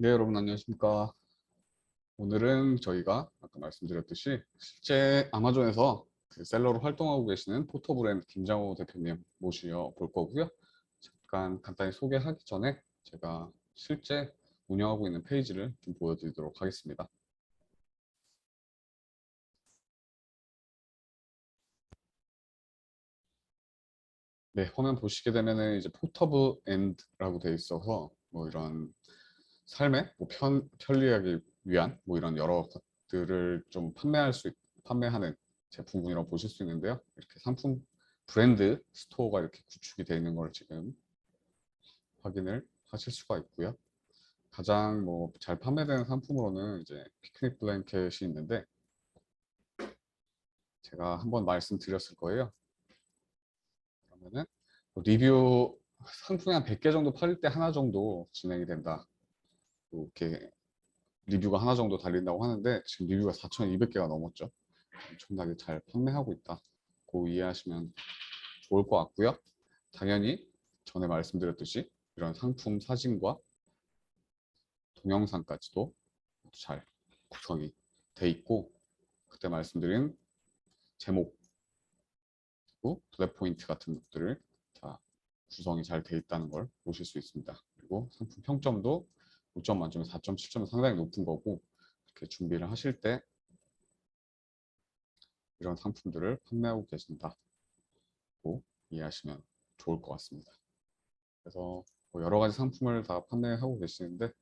네, 여러분 안녕하십니까. 오늘은 저희가 아까 말씀드렸듯이 실제 아마존에서 그 셀러로 활동하고 계시는 포터브랜드 김장호 대표님 모시어 볼 거고요. 잠깐 간단히 소개하기 전에 제가 실제 운영하고 있는 페이지를 좀 보여드리도록 하겠습니다. 네, 화면 보시게 되면은 이제 포터브랜드라고 되어 있어서 뭐 이런 삶의 뭐 편리하기 위한 뭐 이런 여러 것들을 좀 판매하는 제품군이라고 보실 수 있는데요. 이렇게 상품 브랜드 스토어가 이렇게 구축이 되어 있는 걸 지금 확인을 하실 수가 있고요. 가장 뭐 잘 판매되는 상품으로는 이제 피크닉 블랭켓이 있는데 제가 한번 말씀드렸을 거예요. 그러면은 뭐 리뷰 상품이 한 100개 정도 팔릴 때 하나 정도 진행이 된다. 이렇게 리뷰가 하나 정도 달린다고 하는데 지금 리뷰가 4,200개가 넘었죠. 엄청나게 잘 판매하고 있다고 이해하시면 좋을 것 같고요. 당연히 전에 말씀드렸듯이 이런 상품 사진과 동영상까지도 잘 구성이 돼 있고 그때 말씀드린 제목 그리고 블랙 포인트 같은 것들을 다 구성이 잘 돼 있다는 걸 보실 수 있습니다. 그리고 상품 평점도 5점 만점에 4.7점은 상당히 높은 거고 이렇게 준비를 하실 때 이런 상품들을 판매하고 계신다고 이해하시면 좋을 것 같습니다. 그래서 뭐 여러 가지 상품을 다 판매하고 계시는데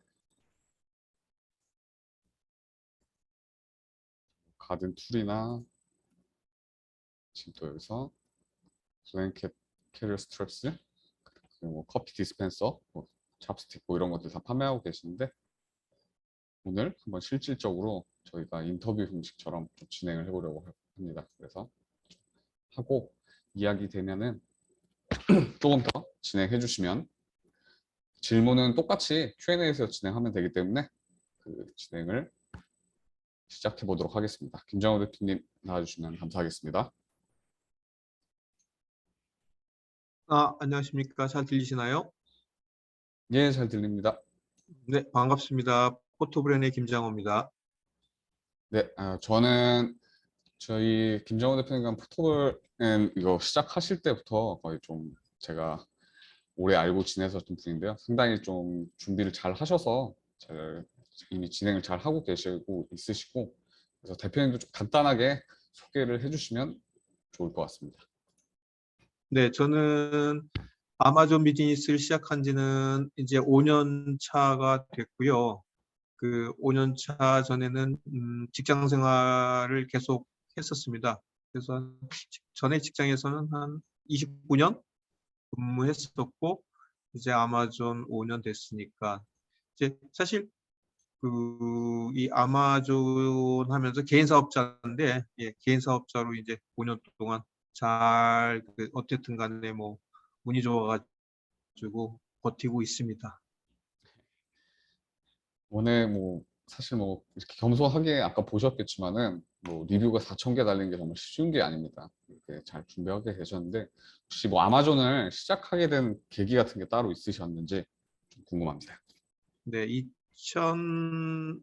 가든 툴이나 지금 또 여기서 블랭켓 캐리어 스트랩스 그리고 뭐 커피 디스펜서, 뭐 찹스틱 뭐 이런 것들 다 판매하고 계시는데 오늘 한번 실질적으로 저희가 인터뷰 형식처럼 좀 진행을 해보려고 합니다. 그래서 하고 이야기 되면은 조금 더 진행해 주시면 질문은 똑같이 Q&A에서 진행하면 되기 때문에 그 진행을 시작해 보도록 하겠습니다. 김정호 대표님 나와주시면 감사하겠습니다. 안녕하십니까. 잘 들리시나요? 예, 잘 들립니다. 네, 반갑습니다. 포토브랜의 김장호입니다. 네, 저는 저희 김정호 대표님과 포토볼 이거 시작하실 때부터 거의 좀 제가 오래 알고 지내셨던 분인데요. 상당히 좀 준비를 잘 하셔서 잘 이미 진행을 잘 하고 계시고 있으시고 그래서 대표님도 좀 간단하게 소개를 해주시면 좋을 것 같습니다. 네, 저는 아마존 비즈니스를 시작한 지는 이제 5년 차가 됐고요. 그 5년 차 전에는 직장 생활을 계속 했었습니다. 그래서 전에 직장에서는 한 29년 근무했었고 이제 아마존 5년 됐으니까 이제 사실 이 아마존 하면서 개인 사업자인데, 개인 사업자로 이제 5년 동안 잘, 어쨌든 간에 뭐, 운이 좋아가지고 버티고 있습니다. 오늘 뭐 사실 뭐 이렇게 겸손하게 아까 보셨겠지만은 뭐 리뷰가 4,000개 달린 게 정말 쉬운 게 아닙니다. 이렇게 잘 준비하게 되셨는데 혹시 뭐 아마존을 시작하게 된 계기 같은 게 따로 있으셨는지 좀 궁금합니다. 네, 2000,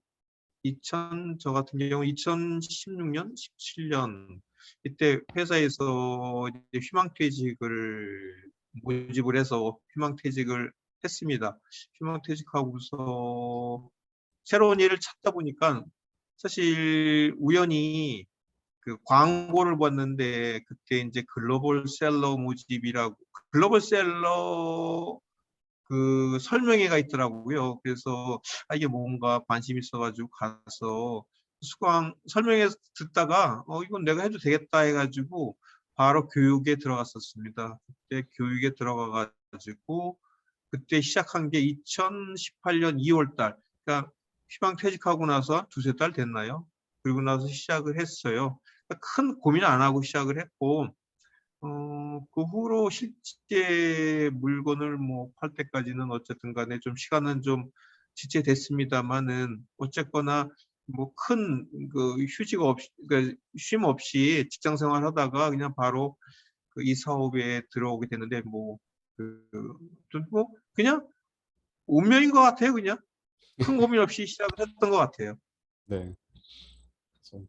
저 같은 경우 2016년, 17년, 이때 회사에서 이제 희망퇴직을 모집을 해서 희망퇴직을 했습니다. 희망퇴직하고서 새로운 일을 찾다 보니까 사실 우연히 그 광고를 봤는데 그때 이제 글로벌 셀러 모집이라고 글로벌 셀러 그 설명회가 있더라고요. 그래서 이게 뭔가 관심 있어가지고 가서 수강 설명회 듣다가 이건 내가 해도 되겠다 해가지고 바로 교육에 들어갔었습니다. 그때 교육에 들어가가지고 그때 시작한 게 2018년 2월 달. 그러니까 희망퇴직하고 나서 두세 달 됐나요? 그리고 나서 시작을 했어요. 그러니까 큰 고민 안 하고 시작을 했고, 그 후로 실제 물건을 뭐 팔 때까지는 어쨌든 간에 좀 시간은 좀 지체됐습니다만은 어쨌거나 뭐 큰 그 휴직 없이, 그러니까 쉼 없이 직장 생활 하다가 그냥 바로 그 이 사업에 들어오게 되는데 뭐, 그, 뭐 그냥 운명인 것 같아요, 그냥. 큰 고민 없이 시작을 했던 것 같아요. 네. 그래서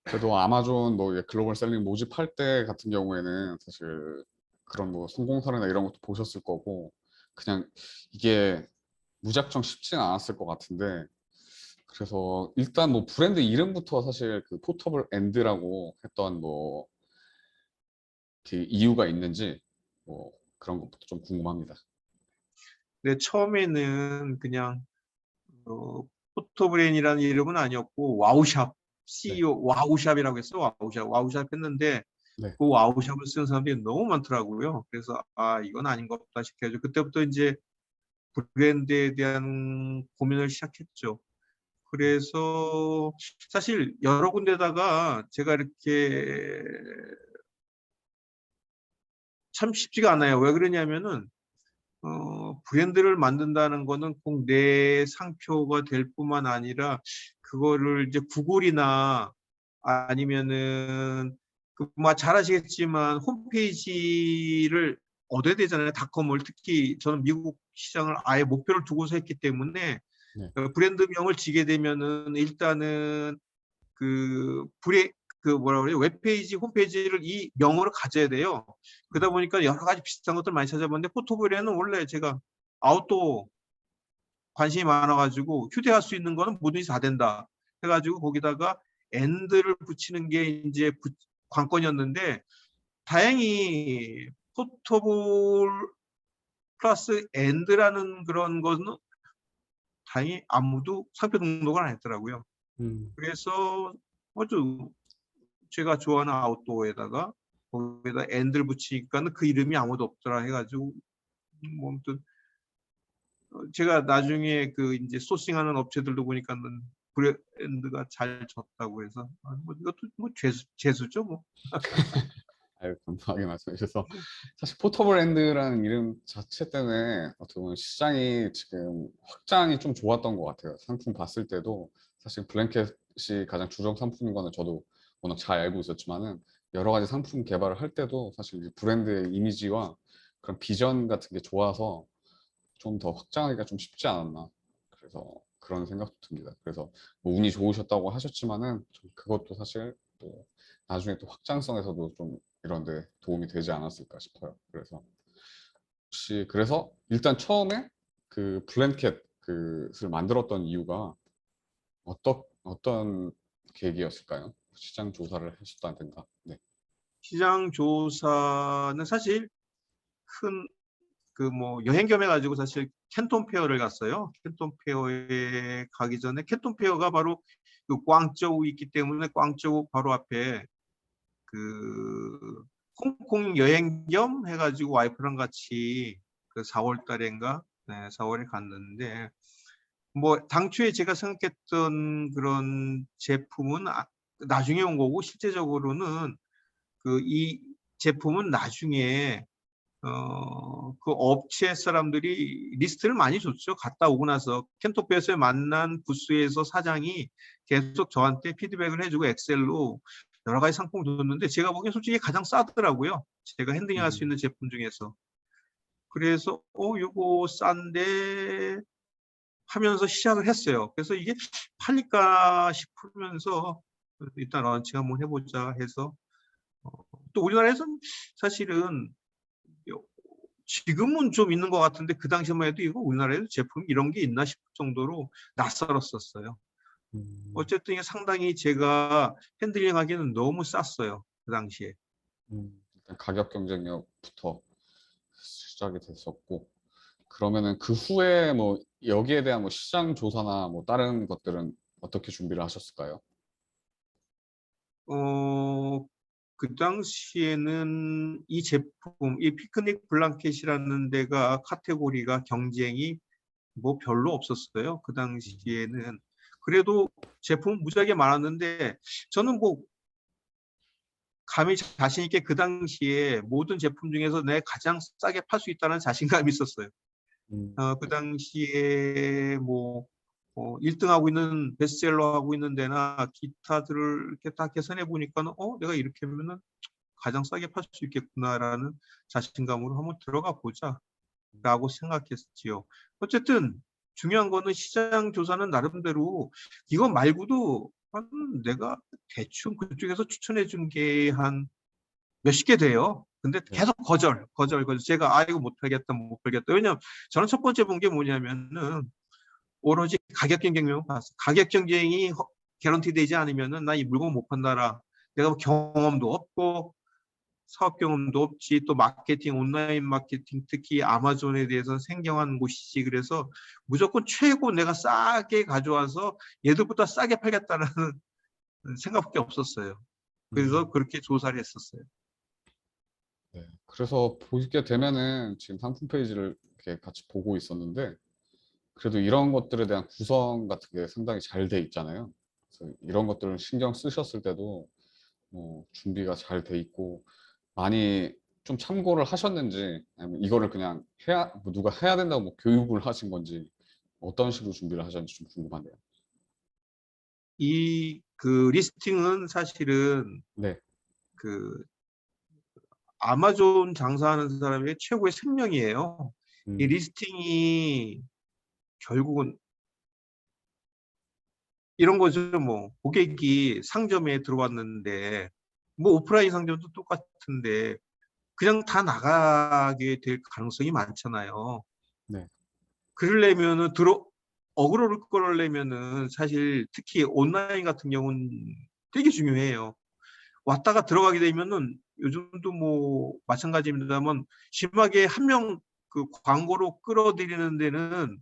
그래도 아마존 뭐 글로벌 셀링 모집할 때 같은 경우에는 사실 그런 뭐 성공 사례나 이런 것도 보셨을 거고 그냥 이게 무작정 쉽지는 않았을 것 같은데 그래서 일단 뭐 브랜드 이름부터 사실 그 포터블 엔드라고 했던 뭐 그 이유가 있는지 뭐 그런 것부터 좀 궁금합니다. 근데 처음에는 그냥 포토브레인이라는 이름은 아니었고 와우샵 네, CEO 와우샵이라고 했어. 와우샵 했는데 네, 그 와우샵을 쓰는 사람들이 너무 많더라고요. 그래서 아 이건 아닌 것 같다 싶어가지고 그때부터 이제 브랜드에 대한 고민을 시작했죠. 그래서 사실 여러 군데다가 제가 이렇게 참 쉽지가 않아요. 왜 그러냐면은 브랜드를 만든다는 거는 꼭 내 상표가 될 뿐만 아니라 그거를 이제 구글이나 아니면은 그뭐 잘 아시겠지만 홈페이지를 얻어야 되잖아요. 닷컴을 특히 저는 미국 시장을 아예 목표를 두고서 했기 때문에 네, 브랜드명을 지게 되면은 일단은 그 브레 그 뭐라 그래요? 웹페이지, 홈페이지를 이 명으로 가져야 돼요. 그러다 보니까 여러 가지 비슷한 것들 많이 찾아봤는데 포토브레는 원래 제가 아웃도어 관심이 많아가지고 휴대할 수 있는 거는 뭐든지 다 된다. 해가지고 거기다가 엔드를 붙이는 게 이제 관건이었는데 다행히 포토볼 플러스 엔드라는 그런 거는 다행히 아무도 상표 등록을 안 했더라고요. 음, 그래서 아주 제가 좋아하는 아웃도어에다가 거기에다 엔드를 붙이니까는 그 이름이 아무도 없더라 해가지고 뭐 아무튼 제가 나중에 그 이제 소싱하는 업체들도 보니까는 브랜드가 잘 졌다고 해서 뭐 이것도 뭐 재수죠 뭐. 아유, 감사하게 말씀해 주셔서 사실 포터브랜드라는 이름 자체 때문에 어떻게 보면 시장이 지금 확장이 좀 좋았던 것 같아요. 상품 봤을 때도 사실 블랭켓이 가장 주력 상품인 거는 저도 워낙 잘 알고 있었지만은 여러 가지 상품 개발을 할 때도 사실 이 브랜드의 이미지와 그런 비전 같은 게 좋아서 좀 더 확장하기가 좀 쉽지 않았나. 그래서 그런 생각도 듭니다. 그래서 뭐 운이 좋으셨다고 하셨지만은 좀 그것도 사실 또 나중에 또 확장성에서도 좀 이런 데 도움이 되지 않았을까 싶어요. 그래서 혹시 그래서 일단 처음에 그 블랭켓 그를 만들었던 이유가 어떤 계기였을까요? 시장 조사를 하셨다든가. 네. 시장 조사는 사실 큰 그 뭐 여행 겸해 가지고 사실 캔톤 페어를 갔어요. 캔톤 페어에 가기 전에 캔톤 페어가 바로 그 광저우 있기 때문에 광저우 바로 앞에 그 홍콩 여행 겸 해가지고 와이프랑 같이 그 4월 달인가 네, 4월에 갔는데 뭐 당초에 제가 생각했던 그런 제품은 나중에 온 거고 실제적으로는 그 이 제품은 나중에 그 업체 사람들이 리스트를 많이 줬죠. 갔다 오고 나서 켄토페어에서 만난 부스에서 사장이 계속 저한테 피드백을 해주고 엑셀로 여러 가지 상품을 줬는데 제가 보기엔 솔직히 가장 싸더라고요. 제가 핸들링할 수 음, 있는 제품 중에서. 그래서 요거 싼데 하면서 시작을 했어요. 그래서 이게 팔릴까 싶으면서 일단 런칭 한번 해보자 해서 또 우리나라에서는 사실은 지금은 좀 있는 것 같은데 그 당시만 해도 이거 우리나라에도 제품 이런 게 있나 싶을 정도로 낯설었었어요. 음, 어쨌든 이게 상당히 제가 핸들링하기는 너무 쌌어요. 그 당시에. 일단 가격 경쟁력부터 시작이 됐었고 그러면은 그 후에 뭐 여기에 대한 뭐 시장 조사나 뭐 다른 것들은 어떻게 준비를 하셨을까요? 어, 그 당시에는 이 제품, 이 피크닉 블랑켓이라는 데가 카테고리가 경쟁이 뭐 별로 없었어요. 그 당시에는. 그래도 제품 무지하게 많았는데 저는 뭐 감히 자신 있게 그 당시에 모든 제품 중에서 내 가장 싸게 팔 수 있다는 자신감이 있었어요. 그 네. 당시에 뭐 1등 하고 있는 베스트셀러 하고 있는 데나 기타들을 이렇게 딱 계산해 보니까는 내가 이렇게 하면은 가장 싸게 팔 수 있겠구나라는 자신감으로 한번 들어가 보자라고 생각했지요. 어쨌든 중요한 거는 시장 조사는 나름대로 이거 말고도 내가 대충 그쪽에서 추천해 준 게 한 몇십 개 돼요. 근데 네. 계속 거절. 제가 이거 못 팔겠다. 왜냐면 저는 첫 번째 본 게 뭐냐면은 오로지 가격 경쟁력만 봤어. 가격 경쟁이 개런티 되지 않으면은 나 이 물건 못 판다라. 내가 경험도 없고 사업 경험도 없지, 또 마케팅, 온라인 마케팅, 특히 아마존에 대해서 생경한 곳이지. 그래서 무조건 최고 내가 싸게 가져와서 얘들보다 싸게 팔겠다는 생각밖에 없었어요. 그래서 그렇게 조사를 했었어요. 네. 그래서 보게 되면은 지금 상품 페이지를 이렇게 같이 보고 있었는데 그래도 이런 것들에 대한 구성 같은 게 상당히 잘 돼 있잖아요. 그래서 이런 것들을 신경 쓰셨을 때도 준비가 잘 돼 있고 많이 좀 참고를 하셨는지 아니면 이거를 그냥 뭐 누가 해야 된다고 뭐 교육을 하신 건지 어떤 식으로 준비를 하셨는지 좀 궁금하네요. 이 그 리스팅은 사실은 네. 그 아마존 장사하는 사람의 최고의 생명이에요. 이 음, 리스팅이 결국은 이런 거죠. 뭐 고객이 상점에 들어왔는데 뭐 오프라인 상점도 똑같은데 그냥 다 나가게 될 가능성이 많잖아요. 네. 그러려면은 어그로를 끌으려면은 사실 특히 온라인 같은 경우는 되게 중요해요. 왔다가 들어가게 되면은 요즘도 뭐 마찬가지입니다만 심하게 한 명 그 광고로 끌어들이는 데는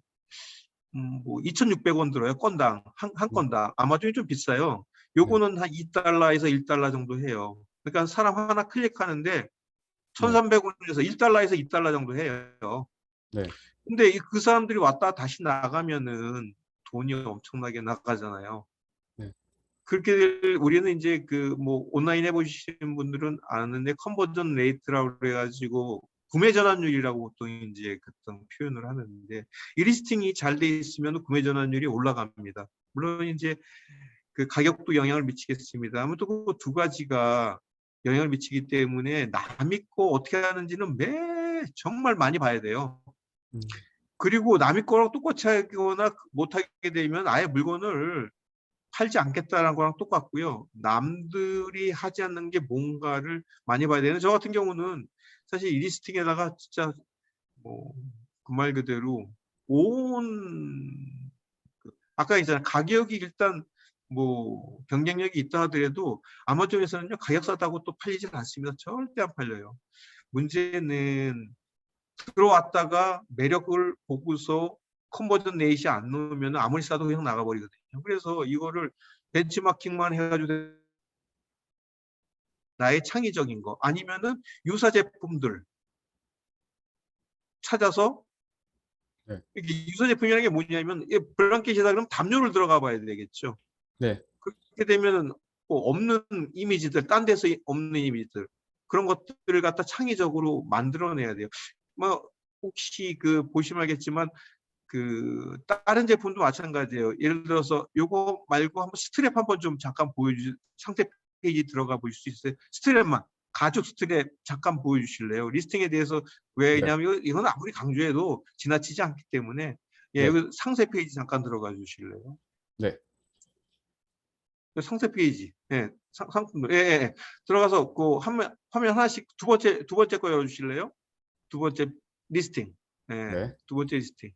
뭐 2,600원 들어요. 건당. 한 음, 건당. 아마존이 좀 비싸요. 네. 요거는 한 2달러에서 1달러 정도 해요. 그러니까 사람 하나 클릭하는데 네. 1,300원에서 1달러에서 2달러 정도 해요. 네. 근데 그 사람들이 왔다 다시 나가면은 돈이 엄청나게 나가잖아요. 네. 그렇게 우리는 이제 그 뭐 온라인 해보시는 분들은 아는데 컨버전 레이트라고 그래가지고 구매 전환율이라고 보통 이제 그런 표현을 하는데 이 리스팅이 잘 돼 있으면 구매 전환율이 올라갑니다. 물론 이제 그 가격도 영향을 미치겠습니다. 아무튼 그 두 가지가 영향을 미치기 때문에 남이 거 어떻게 하는지는 정말 많이 봐야 돼요. 음, 그리고 남이 거랑 똑같이 하거나 못하게 되면 아예 물건을 팔지 않겠다는 거랑 똑같고요. 남들이 하지 않는 게 뭔가를 많이 봐야 되는. 저 같은 경우는 사실 이 리스팅에다가 진짜 뭐 그 말 그대로 온 아까 있잖아요. 가격이 일단 뭐 경쟁력이 있다 하더라도 아마존에서는요 가격 싸다고 또 팔리질 않습니다. 절대 안 팔려요. 문제는 들어왔다가 매력을 보고서 컨버전 레이시 안 넣으면 아무리 싸도 그냥 나가버리거든요. 그래서 이거를 벤치마킹만 해가지고 나의 창의적인 거 아니면은 유사 제품들 찾아서 네. 이게 유사 제품이라는 게 뭐냐면 블랑켓이다 그러면 담요를 들어가 봐야 되겠죠. 네. 그렇게 되면은 뭐 없는 이미지들, 딴 데서 없는 이미지들 그런 것들을 갖다 창의적으로 만들어내야 돼요. 뭐 혹시 그 보시면 알겠지만 그 다른 제품도 마찬가지예요. 예를 들어서 요거 말고 한번 스트랩 한번 좀 잠깐 보여주 상태 페이지 들어가 보실 수 있어요. 스트랩만 가죽 스트랩 잠깐 보여주실래요? 리스팅에 대해서 네. 왜냐면 이건 아무리 강조해도 지나치지 않기 때문에 예, 네. 여기 상세 페이지 잠깐 들어가 주실래요? 네. 상세 페이지, 예, 상품들, 예, 예, 예. 들어가서 그 화면 하나씩 두 번째 거 열어주실래요? 두 번째 리스팅, 예, 네. 두 번째 리스팅.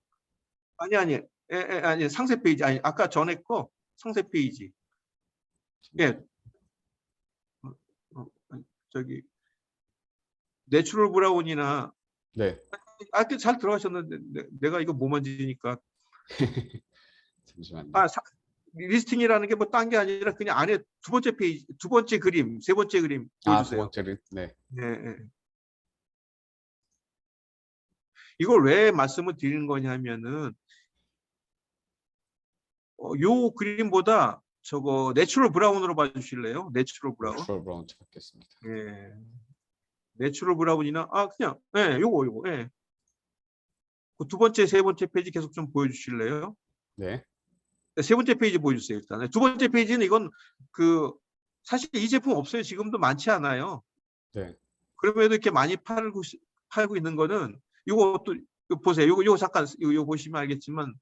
아니, 예, 예, 아니 상세 페이지, 아니 아까 전에 거 상세 페이지, 예, 어, 저기 내추럴 브라운이나 네. 잘 들어가셨는데 내가 이거 못 만지니까 잠시만요. 리스팅이라는 게 뭐 딴 게 아니라 그냥 안에 두 번째 페이지, 두 번째 그림, 세 번째 그림 아, 두 보여주세요. 번째는 네. 예, 예. 이걸 왜 말씀을 드리는 거냐면은 요 그림보다 저거 내추럴 브라운으로 봐주실래요? 내추럴 브라운. 내추럴 브라운 찾겠습니다. 예. 내추럴 브라운이나 그냥 요거 예. 그 두 번째, 세 번째 페이지 계속 좀 보여주실래요? 네. 세 번째 페이지 보여주세요 일단. 두 번째 페이지는 이건 그 사실 이 제품 없어요. 지금도 많지 않아요. 네. 그럼에도 이렇게 많이 팔고 있는 거는 요거 또 보세요. 요거 잠깐 요거 보시면 알겠지만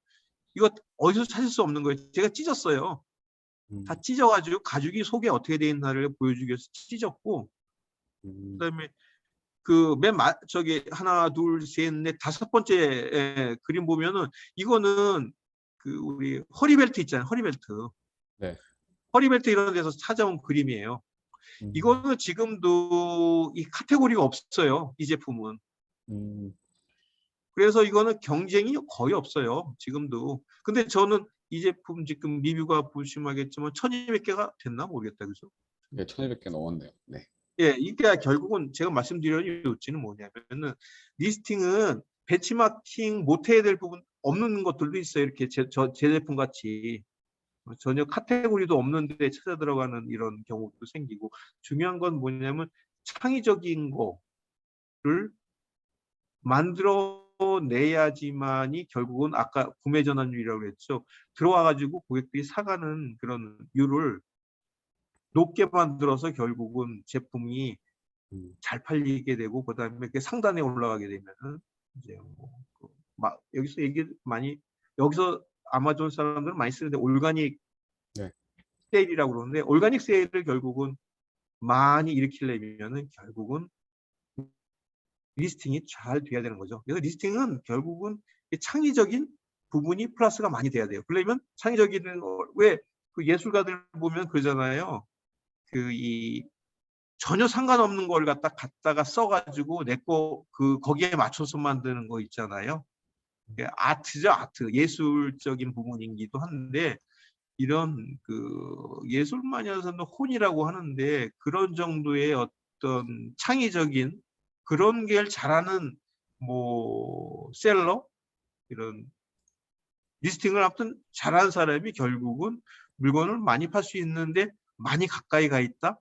이거 어디서 찾을 수 없는 거예요. 제가 찢었어요. 다 찢어가지고 가죽이 속에 어떻게 돼 있나를 보여주기 위해서 찢었고, 그다음에 그 저기 하나, 둘, 셋, 넷, 다섯 번째 그림 보면은 이거는 그 우리 허리벨트 있잖아요. 허리벨트. 네. 허리벨트 이런 데서 찾아온 그림이에요. 이거는 지금도 이 카테고리가 없어요. 이 제품은. 그래서 이거는 경쟁이 거의 없어요. 지금도. 근데 저는 이 제품 지금 리뷰가 보시면 알겠지만 1200개가 됐나 모르겠다. 그죠? 네, 1200개 넘었네요. 네. 예, 이게 결국은 제가 말씀드리는 요지는 뭐냐면은 리스팅은 배치마킹 못 해야 될 부분 없는 것들도 있어요. 이렇게 제 제품 같이 전혀 카테고리도 없는데 찾아 들어가는 이런 경우도 생기고, 중요한 건 뭐냐면 창의적인 거를 만들어내야지만이 결국은 아까 구매 전환율이라고 했죠. 들어와가지고 고객들이 사가는 그런 율을 높게 만들어서 결국은 제품이 잘 팔리게 되고, 그다음에 그 상단에 올라가게 되면은 이제 막 여기서 얘기 많이, 여기서 아마존 사람들은 많이 쓰는데 올가닉 네. 세일이라고 그러는데, 올가닉 세일을 결국은 많이 일으키려면은 결국은 리스팅이 잘 돼야 되는 거죠. 그래서 리스팅은 결국은 창의적인 부분이 플러스가 많이 돼야 돼요. 그러려면 창의적인, 왜 그 예술가들 보면 그러잖아요. 전혀 상관없는 걸 갖다가 써가지고 내 거 거기에 맞춰서 만드는 거 있잖아요. 아트죠, 아트. 예술적인 부분이기도 한데, 이런 예술마녀는 혼이라고 하는데, 그런 정도의 어떤 창의적인 그런 게 잘하는 셀러, 이런 리스팅을 아무튼 잘하는 사람이 결국은 물건을 많이 팔 수 있는데 많이 가까이 가 있다,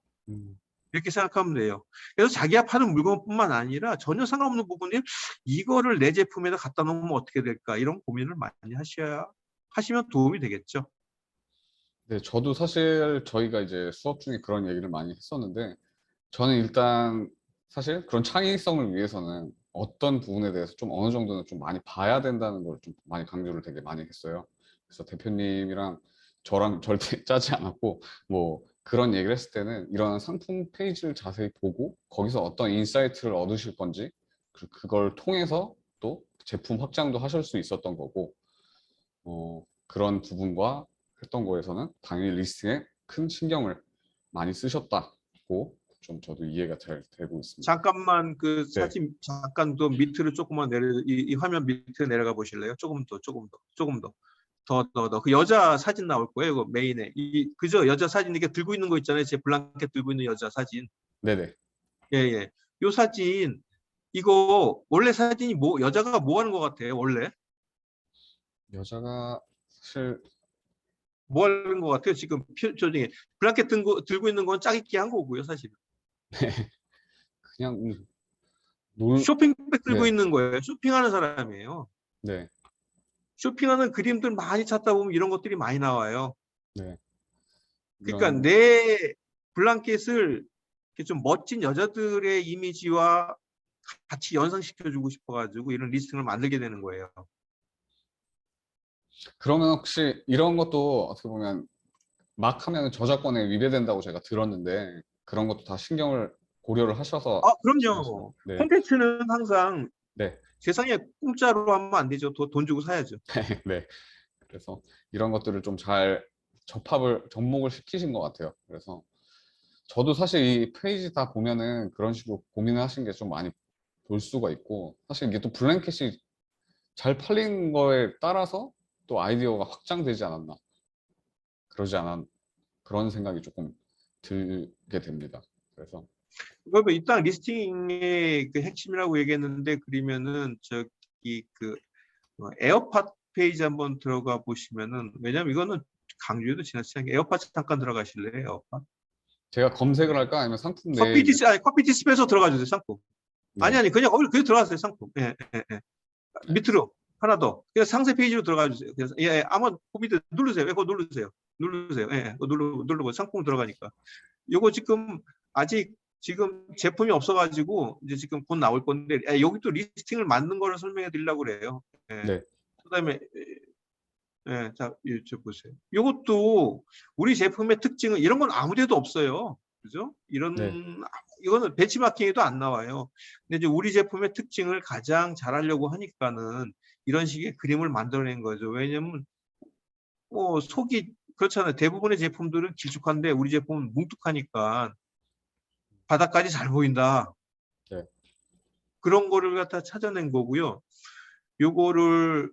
이렇게 생각하면 돼요. 그래서 자기가 파는 물건뿐만 아니라 전혀 상관없는 부분에 이거를 내 제품에다 갖다 놓으면 어떻게 될까, 이런 고민을 많이 하시면 도움이 되겠죠. 네, 저도 사실 저희가 이제 수업 중에 그런 얘기를 많이 했었는데, 저는 일단 사실 그런 창의성을 위해서는 어떤 부분에 대해서 좀 어느 정도는 좀 많이 봐야 된다는 걸 좀 많이 강조를 되게 많이 했어요. 그래서 대표님이랑 저랑 절대 짜지 않았고, 뭐 그런 얘기를 했을 때는 이런 상품 페이지를 자세히 보고 거기서 어떤 인사이트를 얻으실 건지, 그리고 그걸 통해서 또 제품 확장도 하실 수 있었던 거고, 그런 부분과 했던 거에서는 당연히 리스팅에 큰 신경을 많이 쓰셨다고 좀 저도 이해가 잘 되고 있습니다. 잠깐만 그 네. 사진 잠깐 더 밑으로 조금만 이 화면 밑으로 내려가 보실래요? 조금 더. 그 여자 사진 나올 거예요. 이거 메인에. 그죠? 여자 사진 이렇게 들고 있는 거 있잖아요. 제 블랑켓 들고 있는 여자 사진. 네네. 예. 요 사진, 이거 원래 사진이 여자가 뭐 하는 것 같아요? 원래 여자가 사실 뭐 하는 것 같아요? 지금 표정에 블랑켓 들고 있는 건 짜깁기 한 거고요, 사실. 그냥 쇼핑백 들고 네. 있는 거예요. 쇼핑하는 사람이에요. 네. 쇼핑하는 그림들 많이 찾다 보면 이런 것들이 많이 나와요. 네. 그러니까 내 블랑켓을 좀 멋진 여자들의 이미지와 같이 연상시켜주고 싶어가지고 이런 리스팅을 만들게 되는 거예요. 그러면 혹시 이런 것도 어떻게 보면 막 하면 저작권에 위배된다고 제가 들었는데, 그런 것도 다 신경을 고려를 하셔서 말씀하시나요? 그럼요. 네. 콘텐츠는 항상 네. 세상에 공짜로 하면 안 되죠. 돈 주고 사야죠. 네. 그래서 이런 것들을 좀 잘 접목을 시키신 것 같아요. 그래서 저도 사실 이 페이지 다 보면은 그런 식으로 고민을 하신 게 좀 많이 볼 수가 있고, 사실 이게 또 블랭켓이 잘 팔린 거에 따라서 또 아이디어가 확장되지 않았나, 그런 생각이 조금 들게 됩니다. 그래서 그러면 일단 리스팅의 그 핵심이라고 얘기했는데, 그러면은 저기 에어팟 페이지 한번 들어가 보시면은, 왜냐면 이거는 강조해도 지나치지 않게 에어팟 잠깐 들어가실래요? 에어팟. 제가 검색을 할까, 아니면 상품 내에 커피 디스펜서 들어가 주세요. 상품. 네. 아니 그냥 그냥 들어가세요. 상품. 예. 밑으로 하나 더. 그냥 상세 페이지로 들어가 주세요. 그래서 아마 코비드 누르세요. 그거 누르세요. 예. 누르고 상품 들어가니까. 요거 지금 아직 지금 제품이 없어가지고 이제 지금 곧 나올 건데, 여기 또 리스팅을 만든 거를 설명해 드리려고 그래요. 예. 네. 그다음에 예, 자, 이쪽 보세요. 이것도 우리 제품의 특징은 이런 건 아무데도 없어요. 그죠? 네. 이거는 벤치마킹에도 안 나와요. 근데 이제 우리 제품의 특징을 가장 잘하려고 하니까는 이런 식의 그림을 만들어낸 거죠. 왜냐면 속이 그렇잖아요. 대부분의 제품들은 길쭉한데 우리 제품은 뭉툭하니까 바닥까지 잘 보인다. 네. 그런 거를 갖다 찾아낸 거고요. 요거를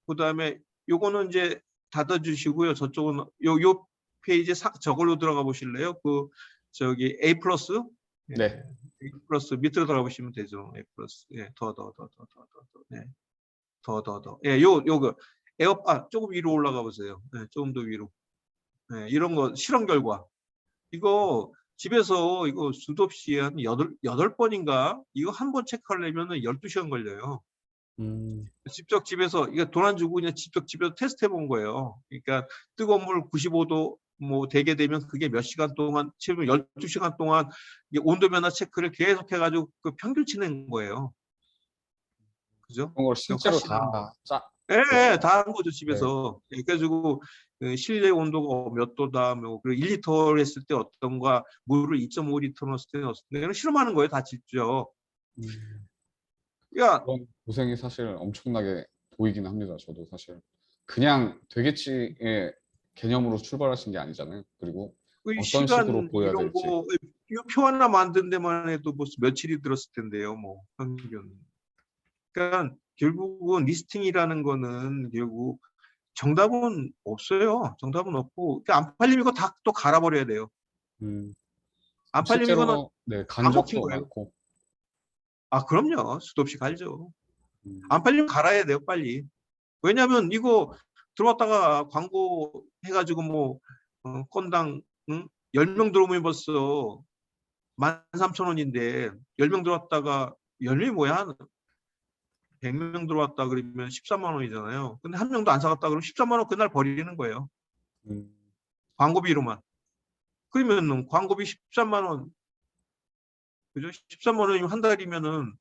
그다음에 요거는 이제 닫아 주시고요. 저쪽은 요 페이지 저걸로 들어가 보실래요? 저기 A 플러스? 예. 네. A 플러스 밑으로 들어가 보시면 되죠. A 플러스. 예. 더. 네. 더. 예, 요거 조금 위로 올라가 보세요. 예, 조금 더 위로. 예, 이런 거 실험 결과. 이거 집에서 이거 수도 없이 한 8번인가? 이거 한 번 체크하려면 12시간 걸려요. 직접 집에서 이거 돈 안 주고 그냥 직접 집에서 테스트 해본 거예요. 그러니까 뜨거운 물 95도 뭐 되게 되면 그게 몇 시간 동안, 최근 12시간 동안 온도 변화 체크를 계속 해가지고 그 평균치 낸 거예요. 그죠? 그런 걸 실제로 예, 다 한 거죠, 네. 집에서. 그래가지고 실내 온도가 몇 도다, 뭐, 그리고 1리터 했을 때 어떤가, 물을 2.5리터 넣었을 때 이런 실험하는 거예요, 다 직접. 야, 그런 고생이 사실 엄청나게 보이긴 합니다. 저도 사실 그냥 되겠지의 개념으로 출발하신 게 아니잖아요. 그리고 어떤 식으로 시간 보여야 이런 될지. 거, 이 표 하나 만든 데만 해도 벌써 며칠이 들었을 텐데요, 뭐, 평균. 그러니까 결국은 리스팅이라는 거는 결국 정답은 없어요. 정답은 없고, 그러니까 안 팔리면 이거 다 또 갈아버려야 돼요. 안 팔리면 이거는 실제로 네, 간 안 먹힌 적도 거예요. 많고. 아, 그럼요. 수도 없이 갈죠. 음, 안 팔리면 갈아야 돼요, 빨리. 왜냐면 이거 들어왔다가 광고 해가지고 뭐, 건당, 10명 들어오면 벌써 13,000원인데, 10명 들어왔다가, 10명이 뭐야? 한 100명 들어왔다 그러면 13만 원이잖아요. 근데 한 명도 안 사갔다 그러면 13만 원 그날 버리는 거예요. 음, 광고비로만. 그러면 광고비 13만 원, 그죠? 13만 원이면 한 달이면은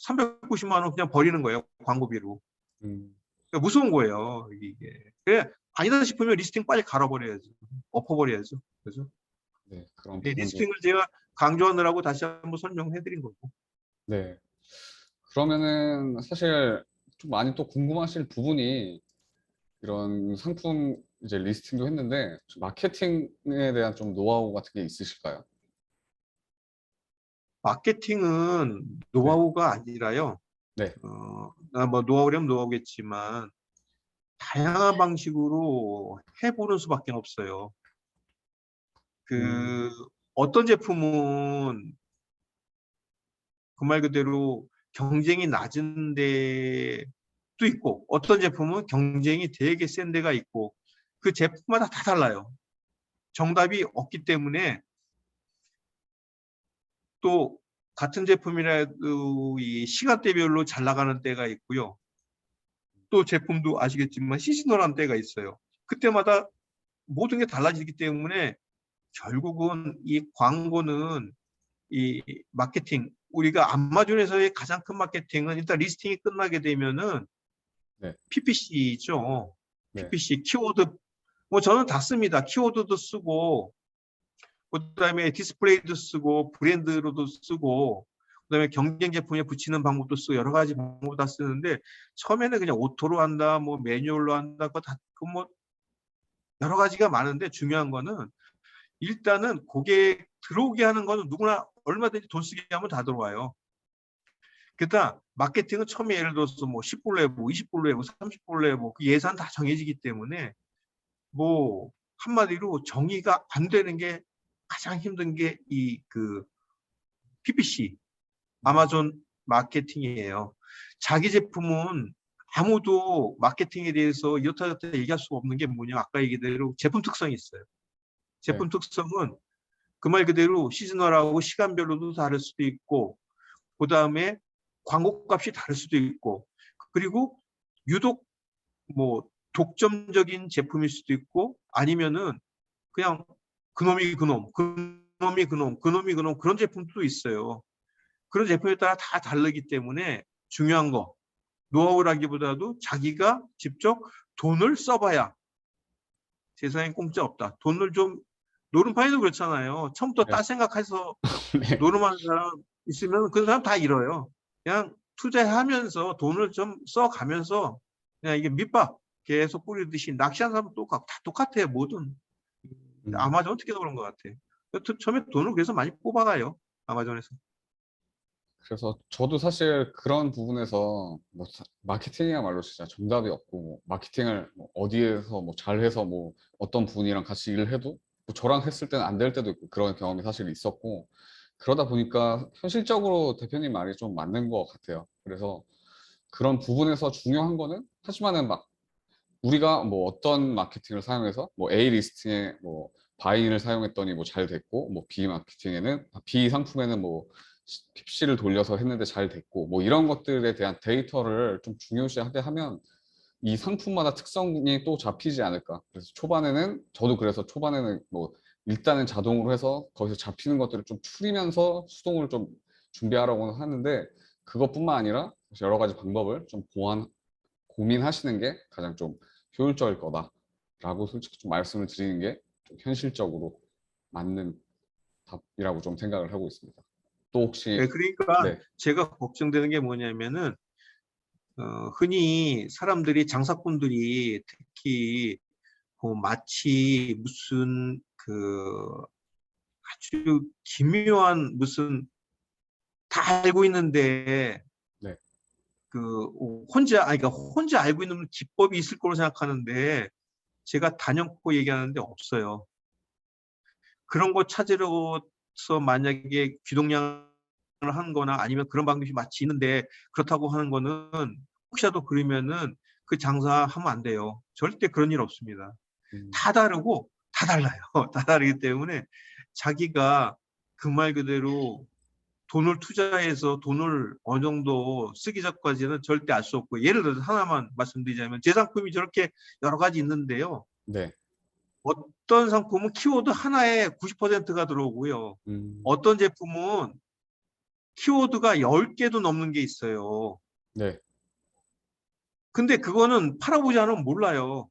390만 원 그냥 버리는 거예요. 광고비로. 음, 그러니까 무서운 거예요. 이게. 그래, 아니다 싶으면 리스팅 빨리 갈아버려야죠. 엎어버려야죠. 그죠? 네, 그런 이 부분도. 리스팅을 제가 강조하느라고 다시 한번 설명해 드린 거고. 네. 그러면은 사실 좀 많이 또 궁금하실 부분이 이런 상품 이제 리스팅도 했는데 좀 마케팅에 대한 좀 노하우 같은 게 있으실까요? 마케팅은 네. 노하우가 아니라요. 네. 뭐 노하우라면 노하우겠지만 다양한 방식으로 해보는 수밖에 없어요. 음, 어떤 제품은 그 말 그대로 경쟁이 낮은 데도 있고, 어떤 제품은 경쟁이 되게 센 데가 있고, 그 제품마다 다 달라요. 정답이 없기 때문에 또 같은 제품이라도 이 시간대별로 잘 나가는 때가 있고요. 또 제품도 아시겠지만 시즈널한 때가 있어요. 그때마다 모든 게 달라지기 때문에 결국은 이 광고는 이 마케팅, 우리가 아마존에서의 가장 큰 마케팅은 일단 리스팅이 끝나게 되면은 네. PPC죠. 네. PPC 키워드, 뭐 저는 다 씁니다. 키워드도 쓰고, 그다음에 디스플레이도 쓰고, 브랜드로도 쓰고, 그다음에 경쟁 제품에 붙이는 방법도 쓰고, 여러 가지 방법 다 쓰는데 처음에는 그냥 오토로 한다, 뭐 매뉴얼로 한다, 뭐 여러 가지가 많은데 중요한 거는 일단은 고객 들어오게 하는 거는 누구나 얼마든지 돈 쓰게 하면 다 들어와요. 그러니까 마케팅은 처음에 예를 들어서 뭐 10불로 해보고 20불로 해보고 30불로 해보고 그 예산 다 정해지기 때문에 뭐 한마디로 정의가 안 되는 게 가장 힘든 게 PPC, 아마존 마케팅이에요. 자기 제품은 아무도 마케팅에 대해서 이렇다 저렇다 얘기할 수가 없는 게 뭐냐, 아까 얘기대로 제품 특성이 있어요. 네. 제품 특성은 그 말 그대로 시즈널하고 시간별로도 다를 수도 있고, 그 다음에 광고값이 다를 수도 있고, 그리고 유독 뭐 독점적인 제품일 수도 있고, 아니면은 그냥 그놈이 그놈, 그놈이 그놈, 그놈이 그놈 그런 제품도 있어요. 그런 제품에 따라 다 다르기 때문에 중요한 거, 노하우라기보다도 자기가 직접 돈을 써봐야 세상에 공짜 없다. 돈을 좀 노름판에도 그렇잖아요. 처음부터 네. 딴 생각해서 네. 노름하는 사람 있으면 그 사람 다 잃어요. 그냥 투자하면서 돈을 좀 써가면서 그냥 이게 밑밥 계속 뿌리듯이 낚시하는 사람 다 똑같아요. 뭐든. 음. 아마존 특히 그런 것 같아요. 처음에 돈을 그래서 많이 뽑아가요. 아마존에서. 그래서 저도 사실 그런 부분에서 뭐 마케팅이야말로 진짜 정답이 없고 뭐 마케팅을 뭐 어디에서 뭐 잘해서 뭐 어떤 분이랑 같이 일을 해도 뭐 저랑 했을 때는 안 될 때도 있고 그런 경험이 사실 있었고 그러다 보니까 현실적으로 대표님 말이 좀 맞는 것 같아요. 그래서 그런 부분에서 중요한 거는 하지만은 막 우리가 뭐 어떤 마케팅을 사용해서 뭐 A 리스팅에 뭐 바인을 사용했더니 뭐 잘 됐고 뭐 B 마케팅에는 B 상품에는 뭐 PPC를 돌려서 했는데 잘 됐고 뭐 이런 것들에 대한 데이터를 좀 중요시하게 하면 이 상품마다 특성이 또 잡히지 않을까. 그래서 초반에는 저도 그래서 초반에는 뭐 일단은 자동으로 해서 거기서 잡히는 것들을 좀 추리면서 수동으로 좀 준비하려고 하는데 그것뿐만 아니라 여러 가지 방법을 좀 고민하시는 게 가장 좀 효율적일 거다라고 솔직히 좀 말씀을 드리는 게 좀 현실적으로 맞는 답이라고 좀 생각을 하고 있습니다. 또 네, 혹시 그러니까 네, 제가 걱정되는 게 뭐냐면은 흔히 사람들이 장사꾼들이 특히 마치 무슨 아주 기묘한 무슨 다 알고 있는데 네, 그러니까 혼자 알고 있는 기법이 있을 거로 생각하는데 제가 단연코 얘기하는데 없어요. 그런 거 찾으러서 만약에 귀동냥을 하는 거나 아니면 그런 방법이 마치 있는데 그렇다고 하는 거는 혹시라도 그러면은 그 장사하면 안 돼요. 절대 그런 일 없습니다. 음, 다 다르고 다 달라요. 다 다르기 때문에 자기가 그 말 그대로 돈을 투자해서 돈을 어느 정도 쓰기 전까지는 절대 알 수 없고 예를 들어서 하나만 말씀드리자면 제 상품이 저렇게 여러 가지 있는데요. 네, 어떤 상품은 키워드 하나에 90%가 들어오고요. 음, 어떤 제품은 키워드가 10개도 넘는 게 있어요. 네, 근데 그거는 팔아보지 않으면 몰라요.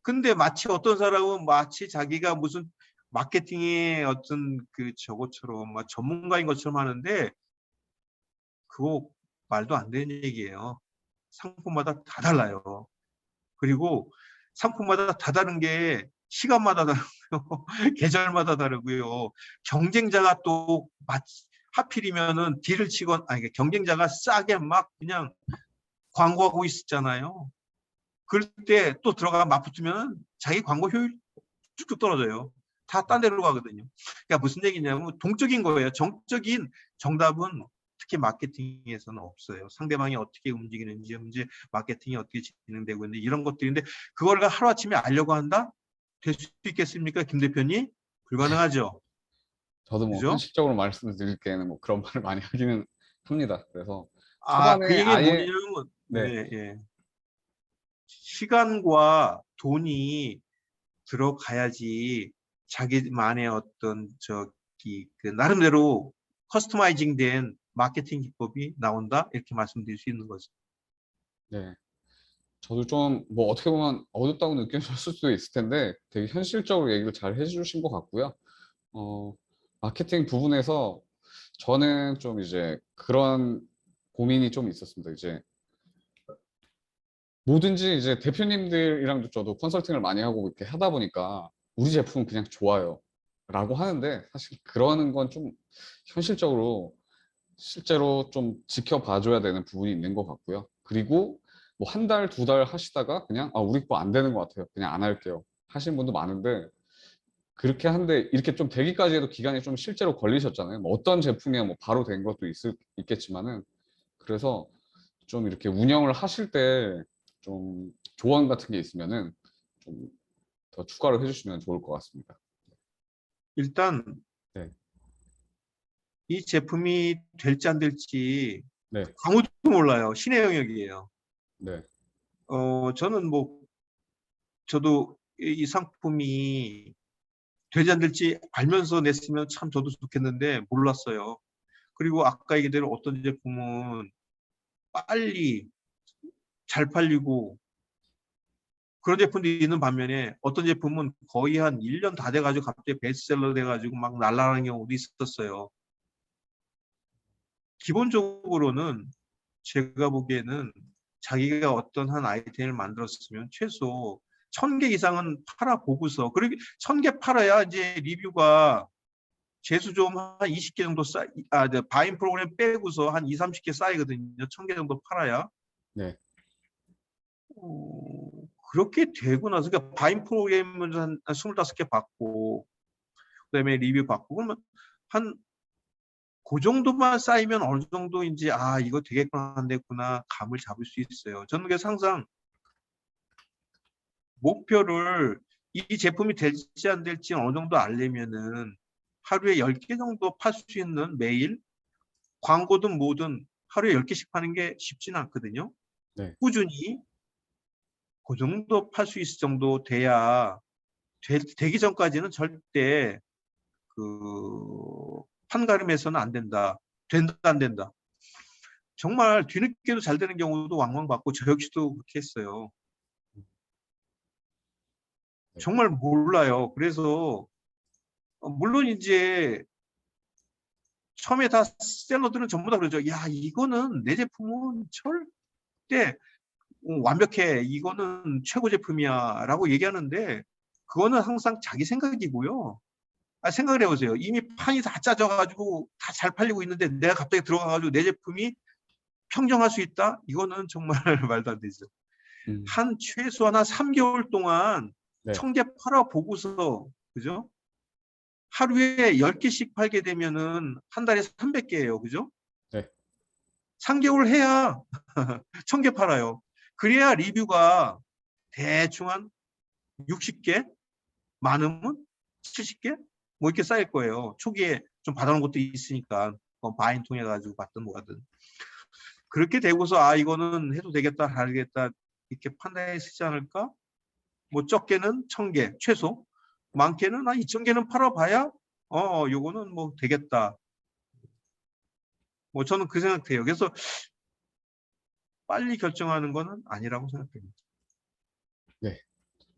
근데 마치 어떤 사람은 마치 자기가 무슨 마케팅의 어떤 저것처럼 막 전문가인 것처럼 하는데 그거 말도 안 되는 얘기예요. 상품마다 다 달라요. 그리고 상품마다 다 다른 게 시간마다 다르고요. 계절마다 다르고요. 경쟁자가 또 하필이면은 딜을 치건 아니 경쟁자가 싸게 막 그냥 광고하고 있었잖아요. 그럴 때 또 들어가 맞붙으면 자기 광고 효율 쭉쭉 떨어져요. 다 딴 데로 가거든요. 그러니까 무슨 얘기냐면 동적인 거예요. 정적인 정답은 특히 마케팅에서는 없어요. 상대방이 어떻게 움직이는지, 현재 마케팅이 어떻게 진행되고 있는지 이런 것들인데 그걸 하루아침에 알려고 한다? 될 수 있겠습니까? 김 대표님? 불가능하죠. 저도 뭐 그죠? 현실적으로 말씀드릴 게는 뭐 그런 말을 많이 하기는 합니다. 그래서 그 초반에 얘기는 아예 뭐냐면 네, 예, 예. 시간과 돈이 들어가야지 자기만의 어떤 나름대로 커스터마이징 된 마케팅 기법이 나온다 이렇게 말씀드릴 수 있는 거죠. 네. 저도 좀 뭐 어떻게 보면 어렵다고 느끼셨을 수도 있을 텐데 되게 현실적으로 얘기를 잘 해주신 것 같고요. 어, 마케팅 부분에서 저는 좀 이제 그런 고민이 좀 있었습니다. 이제 뭐든지 이제 대표님들이랑도 저도 컨설팅을 많이 하고 이렇게 하다 보니까 우리 제품은 그냥 좋아요. 라고 하는데 사실 그러는 건 좀 현실적으로 실제로 좀 지켜봐줘야 되는 부분이 있는 것 같고요. 그리고 뭐 한 달, 두 달 하시다가 그냥 우리 거 안 되는 것 같아요. 그냥 안 할게요. 하시는 분도 많은데 그렇게 한데 이렇게 좀 되기까지 해도 기간이 좀 실제로 걸리셨잖아요. 뭐 어떤 제품이야 뭐 바로 된 것도 있겠지만은 그래서 좀 이렇게 운영을 하실 때 좀 조언 같은 게 있으면은 좀 더 추가를 해주시면 좋을 것 같습니다. 일단 네, 이 제품이 될지 안 될지 네, 아무도 몰라요. 신의 영역이에요. 네, 저는 저도 이 상품이 되지 안 될지 알면서 냈으면 참 저도 좋겠는데 몰랐어요. 그리고 아까 얘기대로 어떤 제품은 빨리 잘 팔리고 그런 제품들이 있는 반면에 어떤 제품은 거의 한 1년 다 돼가지고 갑자기 베스트셀러 돼가지고 막 날아가는 경우도 있었어요. 기본적으로는 제가 보기에는 자기가 어떤 한 아이템을 만들었으면 최소 1000개 이상은 팔아보고서, 그리고 1000개 팔아야 이제 리뷰가 재수 좀 한 20개 정도 바인 프로그램 빼고서 한 2, 30개 쌓이거든요. 1000개 정도 팔아야. 네. 그렇게 되고 나서, 그러니까 바인 프로그램을 한 25개 받고, 그다음에 리뷰 받고, 그러면 한 그 정도만 쌓이면 어느 정도 이제 이거 되겠구나 안 되겠구나 감을 잡을 수 있어요. 저는 그래서 항상 목표를, 이 제품이 될지 안 될지 어느 정도 알려면은 하루에 10개 정도 팔 수 있는, 매일 광고든 뭐든 하루에 10개씩 파는 게 쉽지는 않거든요. 네. 꾸준히 그 정도 팔 수 있을 정도 돼야, 되기 전까지는 절대 그 판가름해서는 안 된다. 된다 안 된다. 정말 뒤늦게도 잘 되는 경우도 왕왕 봤고 저 역시도 그렇게 했어요. 네. 정말 몰라요. 그래서 물론 이제 처음에 다 셀러들은 전부 다 그러죠. 야, 이거는 내 제품은 절대 완벽해. 이거는 최고 제품이야. 라고 얘기하는데 그거는 항상 자기 생각이고요. 생각을 해보세요. 이미 판이 다 짜져가지고 다 잘 팔리고 있는데 내가 갑자기 들어가가지고 내 제품이 평정할 수 있다? 이거는 정말 말도 안 되죠. 한 최소한 한 3개월 동안 네. 1000개 팔아보고서, 그죠? 하루에 10개씩 팔게 되면은 한 달에 300개예요. 그죠? 네. 3개월 해야 1000개 팔아요. 그래야 리뷰가 대충 한 60개, 많으면 70개? 뭐 이렇게 쌓일 거예요. 초기에 좀 받아놓은 것도 있으니까. 바인 통해 가지고 받든 뭐하든. 그렇게 되고서 이거는 해도 되겠다, 다르겠다 이렇게 판단이 쓰지 않을까? 뭐 적게는 1000개 최소, 많게는 2000개는 팔아봐야 요거는 뭐 되겠다. 뭐 저는 그 생각해요. 그래서 빨리 결정하는 거는 아니라고 생각합니다. 네.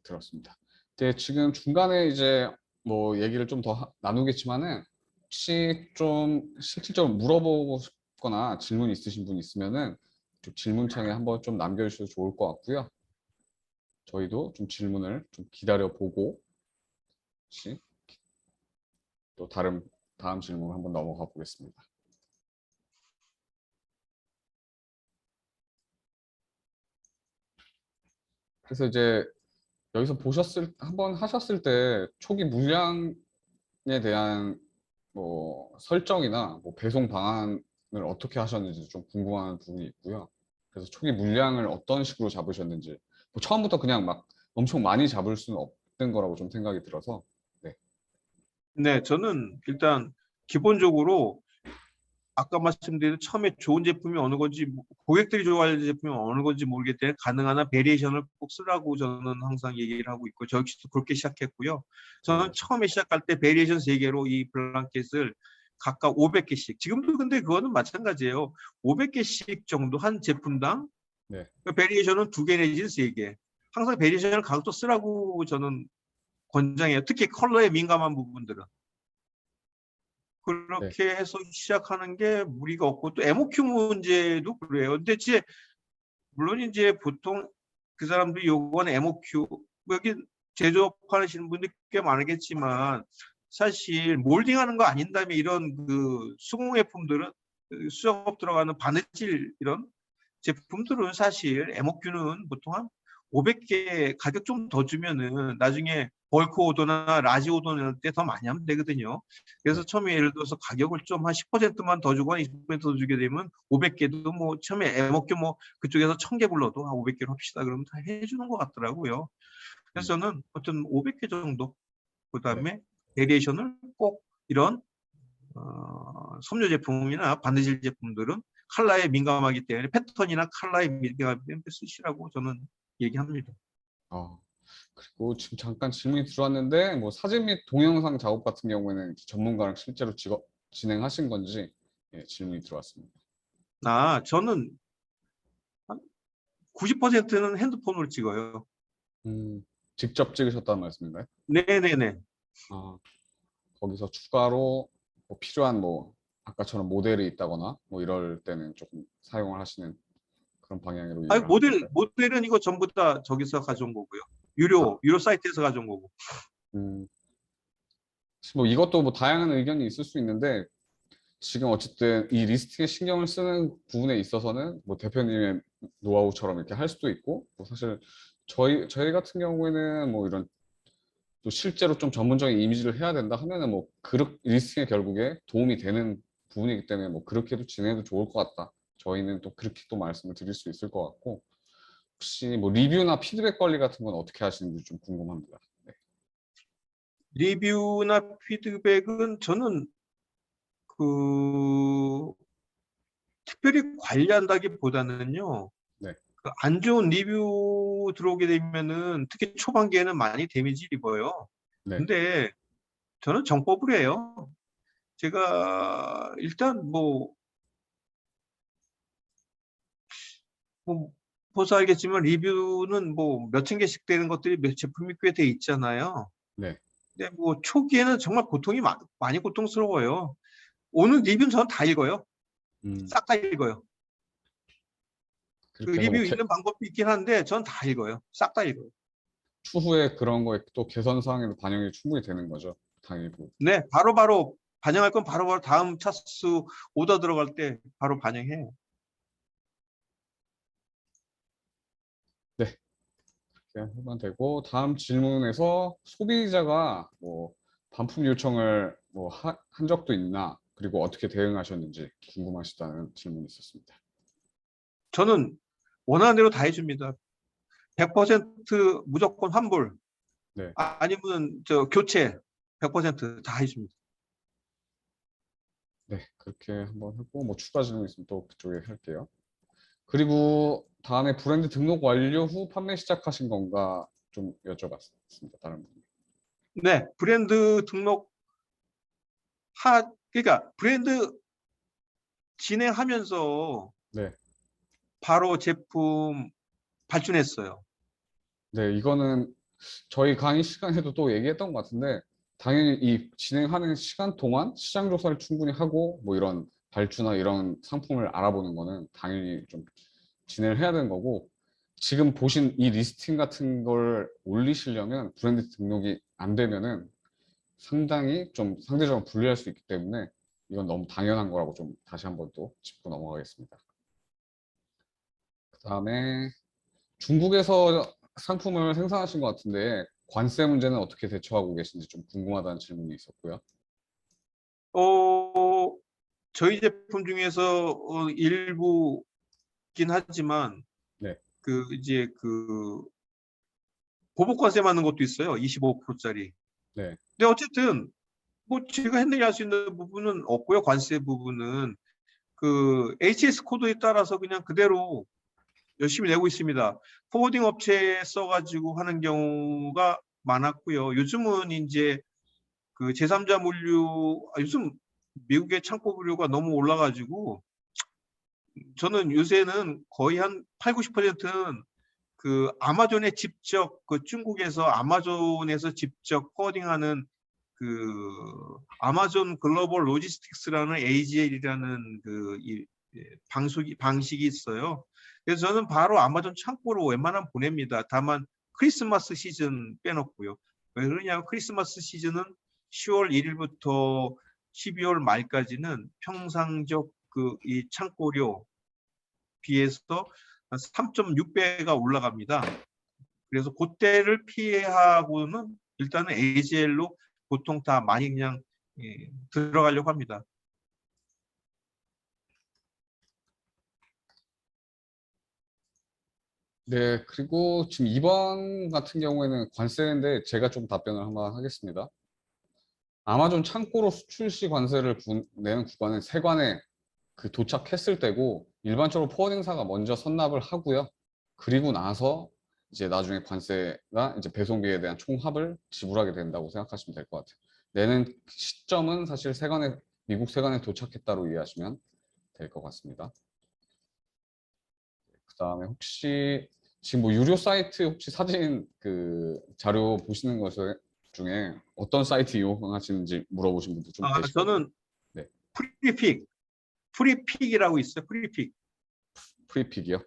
들었습니다. 네, 지금 중간에 이제 뭐 얘기를 좀 더 나누겠지만은 혹시 좀 실질적으로 물어보고 싶거나 질문 있으신 분 있으면은 좀 질문창에 한번 좀 남겨주셔도 좋을 것 같고요. 저희도 좀 질문을 좀 기다려 보고 혹시 또 다음 질문 한번 넘어가 보겠습니다. 그래서 이제 여기서 한번 하셨을 때 초기 물량에 대한 뭐 설정이나 뭐 배송 방안을 어떻게 하셨는지 좀 궁금한 부분이 있고요. 그래서 초기 물량을 어떤 식으로 잡으셨는지, 뭐 처음부터 그냥 막 엄청 많이 잡을 수는 없는 거라고 좀 생각이 들어서. 네. 네, 저는 일단 기본적으로 아까 말씀드린 처음에 좋은 제품이 어느 건지, 고객들이 좋아할 제품이 어느 건지 모르기 때문에 가능한 한 베리에이션을 꼭 쓰라고 저는 항상 얘기를 하고 있고, 저 역시도 그렇게 시작했고요. 저는 처음에 시작할 때 베리에이션 3개로 이 블랑켓을 각각 500개씩, 지금도 근데 그거는 마찬가지예요. 500개씩 정도 한 제품당, 네. 베리에이션은 2개 내지는 3개. 항상 베리에이션을 가급적 쓰라고 저는 권장해요. 특히 컬러에 민감한 부분들은. 네. 그렇게 해서 시작하는 게 무리가 없고, 또 MOQ 문제도 그래요. 근데 이제 물론 이제 보통 그 사람들이 요구하는 MOQ, 여기 제조업하시는 분들이 꽤 많겠지만 사실 몰딩하는 거 아닌 다음에 이런 그 수공예품들은, 수작업 들어가는 바느질 이런 제품들은 사실 MOQ는 보통 한 500개 가격 좀 더 주면은 나중에 벌크 오더나 라지 오더 낼 때 더 많이 하면 되거든요. 그래서 네. 처음에 예를 들어서 가격을 좀 한 10%만 더 주거나 20%더 주게 되면 500개도 뭐 처음에 MOQ 뭐 그쪽에서 1000개 불러도 500개로 합시다 그러면 다 해주는 것 같더라고요. 그래서 저는 어떤 500개 정도, 네. 그다음에 베리에이션을 꼭 이런 섬유 제품이나 바느질 제품들은 컬러에 민감하기 때문에 패턴이나 컬러에 민감하기 때문에 쓰시라고 저는 얘기합니다. 아, 그리고 지금 잠깐 질문이 들어왔는데 뭐 사진 및 동영상 작업 같은 경우에는 전문가랑 실제로 진행하신 건지, 예, 질문이 들어왔습니다. 저는 90%는 핸드폰으로 찍어요. 직접 찍으셨다는 말씀인가요? 네네네. 아, 거기서 추가로 뭐 필요한 뭐 아까처럼 모델이 있다거나 뭐 이럴 때는 조금 사용을 하시는 그런 방향으로 아니, 이해를 하면 될까요? 모델은 이거 전부 다 저기서 가져온 거고요. 아, 유료 사이트에서 가져온 거고. 음, 뭐 이것도 뭐 다양한 의견이 있을 수 있는데 지금 어쨌든 이 리스팅에 신경을 쓰는 부분에 있어서는 뭐 대표님의 노하우처럼 이렇게 할 수도 있고 뭐 사실 저희 같은 경우에는 뭐 이런 또 실제로 좀 전문적인 이미지를 해야 된다 하면은 뭐 리스팅에 결국에 도움이 되는 부분이기 때문에 뭐 그렇게도 진행해도 좋을 것 같다. 저희는 또 그렇게 또 말씀을 드릴 수 있을 것 같고 혹시 뭐 리뷰나 피드백 관리 같은 건 어떻게 하시는지 좀 궁금합니다. 네. 리뷰나 피드백은 저는 그 특별히 관리한다기보다는요. 네. 그 안 좋은 리뷰 들어오게 되면은 특히 초반기에는 많이 데미지 입어요. 네. 근데 저는 정법을 해요. 제가 일단 뭐 보서 알겠지만 리뷰는 뭐 몇천 개씩 되는 것들이 몇 제품이 꽤 돼 있잖아요. 네. 근데 뭐 초기에는 정말 고통이 많이 고통스러워요. 오늘 리뷰는 저는 다 읽어요. 음, 싹 다 읽어요. 그 그렇게 해서 뭐 리뷰 읽는 방법이 있긴 한데 저는 다 읽어요. 싹 다 읽어요. 추후에 그런 거에 또 개선 사항에도 반영이 충분히 되는 거죠. 당연히. 네, 바로바로 반영할 건 바로바로 다음 차수 오더 들어갈 때 바로 반영해요. 네. 그렇게 하면 되고 다음 질문에서 소비자가 뭐 반품 요청을 뭐 한 적도 있나 그리고 어떻게 대응하셨는지 궁금하시다는 질문이 있었습니다. 저는 원하는 대로 다 해줍니다. 100% 무조건 환불 네. 아니면 저 교체 100%다 해줍니다. 네. 그렇게 한번 했고 뭐 추가 질문 있으면 또 그쪽에 할게요. 그리고 다음에 브랜드 등록 완료 후 판매 시작하신 건가 좀 여쭤봤습니다. 다른 분. 네, 브랜드 등록 그러니까 브랜드 진행하면서 네. 바로 제품 발주했어요. 네, 이거는 저희 강의 시간에도 또 얘기했던 것 같은데 당연히 이 진행하는 시간 동안 시장 조사를 충분히 하고 뭐 이런 발주나 이런 상품을 알아보는 거는 당연히 좀 진행을 해야 되는 거고 지금 보신 이 리스팅 같은 걸 올리시려면 브랜드 등록이 안 되면은 상당히 좀 상대적으로 불리할 수 있기 때문에 이건 너무 당연한 거라고 좀 다시 한번 또 짚고 넘어가겠습니다. 그다음에 중국에서 상품을 생산하신 것 같은데 관세 문제는 어떻게 대처하고 계신지 좀 궁금하다는 질문이 있었고요. 어, 저희 제품 중에서 일부긴 하지만 네, 그 이제 그 보복 관세 맞는 것도 있어요. 25%짜리. 네, 근데 어쨌든 뭐 제가 핸들이 할 수 있는 부분은 없고요. 관세 부분은 그 HS 코드에 따라서 그냥 그대로 열심히 내고 있습니다. 포워딩 업체에 써가지고 하는 경우가 많았고요. 요즘은 이제 그 제3자 물류 요즘 미국의 창고 물류가 너무 올라가지고 저는 요새는 거의 한 8, 90%는 그 아마존에 직접 그 중국에서 아마존에서 직접 포워딩하는 그 아마존 글로벌 로지스틱스라는 AGL이라는 방식이 있어요. 그래서 저는 바로 아마존 창고로 웬만하면 보냅니다. 다만 크리스마스 시즌 빼놓고요. 왜 그러냐면 크리스마스 시즌은 10월 1일부터 12월 말까지는 평상적 그 이 창고료 비해서 3.6배가 올라갑니다. 그래서 그때를 피하고는 일단은 AGL로 보통 다 많이 그냥 들어가려고 합니다. 네, 그리고 지금 이번 같은 경우에는 관세인데 제가 좀 답변을 한번 하겠습니다. 아마존 창고로 수출 시 관세를 내는 구간은 세관에 그 도착했을 때고 일반적으로 포워딩사가 먼저 선납을 하고요. 그리고 나서 이제 나중에 관세가 이제 배송비에 대한 총합을 지불하게 된다고 생각하시면 될 것 같아요. 내는 시점은 사실 미국 세관에 도착했다로 이해하시면 될 것 같습니다. 그다음에 혹시 지금 뭐 유료 사이트 혹시 사진 그 자료 보시는 것 중에 어떤 사이트 이용하시는지 물어보신 분도 좀 계시거든요. 저는 네. 프리픽이라고 있어요. 프리픽. 프리픽이요.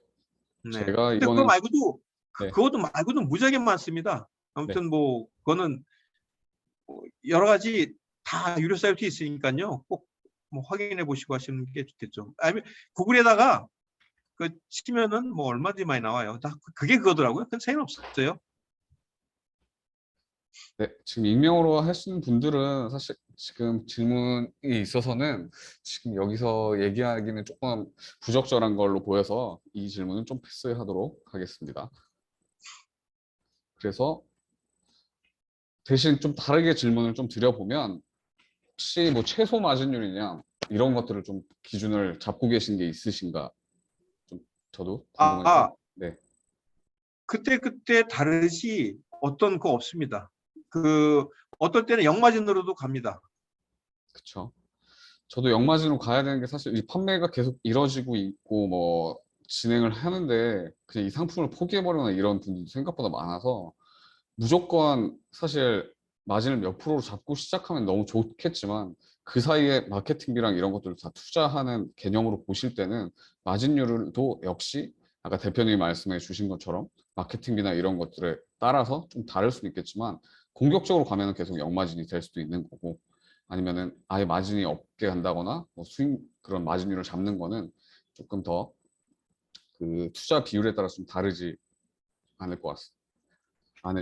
네. 제가 근데 그거 이거는 말고도 네, 그것도 말고도 무지하게 많습니다. 네, 아무튼 뭐 그거는 뭐 여러 가지 다 유료 사이트 있으니까요. 꼭 뭐 확인해 보시고 하시는 게 좋겠죠. 아니면 구글에다가 그 치면은 뭐 얼마든지 많이 나와요. 다 그게 그거더라고요. 큰 차이는 없어요. 네. 지금 익명으로 하시는 분들은 사실 지금 질문이 있어서는 지금 여기서 얘기하기는 조금 부적절한 걸로 보여서 이 질문은 좀 패스하도록 하겠습니다. 그래서 대신 좀 다르게 질문을 좀 드려보면 혹시 뭐 최소 마진율이냐 이런 것들을 좀 기준을 잡고 계신 게 있으신가 좀 저도 궁금해서 네, 그때 다르지 어떤 거 없습니다. 그 어떨 때는 역마진으로도 갑니다. 그쵸. 저도 역마진으로 가야 되는 게 사실 이 판매가 계속 이뤄지고 있고 뭐 진행을 하는데 그냥 이 상품을 포기해버리거나 이런 분들도 생각보다 많아서 무조건 사실 마진을 몇 프로로 잡고 시작하면 너무 좋겠지만 그 사이에 마케팅비랑 이런 것들을 다 투자하는 개념으로 보실 때는 마진율도 역시 아까 대표님이 말씀해 주신 것처럼 마케팅비나 이런 것들에 따라서 좀 다를 수는 있겠지만 공격적으로 가면 계속 역마진이 될 수도 있는 거고 아니면은 아예 마진이 없게 간다거나 뭐 수익 그런 마진율을 잡는 거는 조금 더 그 투자 비율에 따라 좀 다르지 않을 것 같습니다.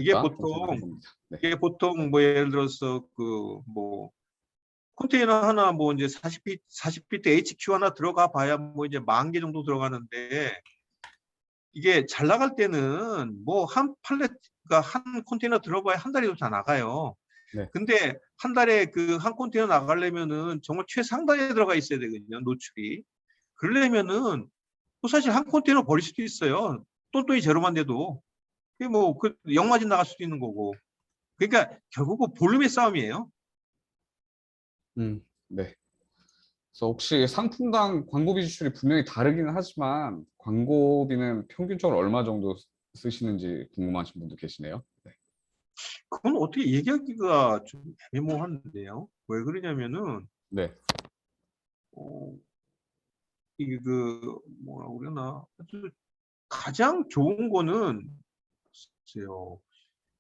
이게 않을까 좀 생각해 보통 봅니다. 네. 이게 보통 뭐 예를 들어서 그 뭐 컨테이너 하나 뭐 이제 40피트 HQ 하나 들어가 봐야 뭐 이제 10,000개 정도 들어가는데 이게 잘 나갈 때는 뭐 한 팔레트가 한 컨테이너 들어봐야 한 달이도 다 나가요. 네. 근데 한 달에 그 한 컨테이너 나가려면은 정말 최상단에 들어가 있어야 되거든요. 노출이. 그러려면은 또 사실 한 컨테이너 버릴 수도 있어요. 똔똔이 제로만 돼도. 그게 뭐 그 역마진 나갈 수도 있는 거고. 그러니까 결국은 볼륨의 싸움이에요. 네. 그래서 혹시 상품당 광고비 지출이 분명히 다르기는 하지만 광고비는 평균적으로 얼마 정도 쓰시는지 궁금하신 분도 계시네요. 네. 그건 어떻게 얘기하기가 좀 애매모호한데요. 왜 그러냐면은 네. 어, 이게 그 뭐라 그러나 아주 가장 좋은 거는 글쎄요.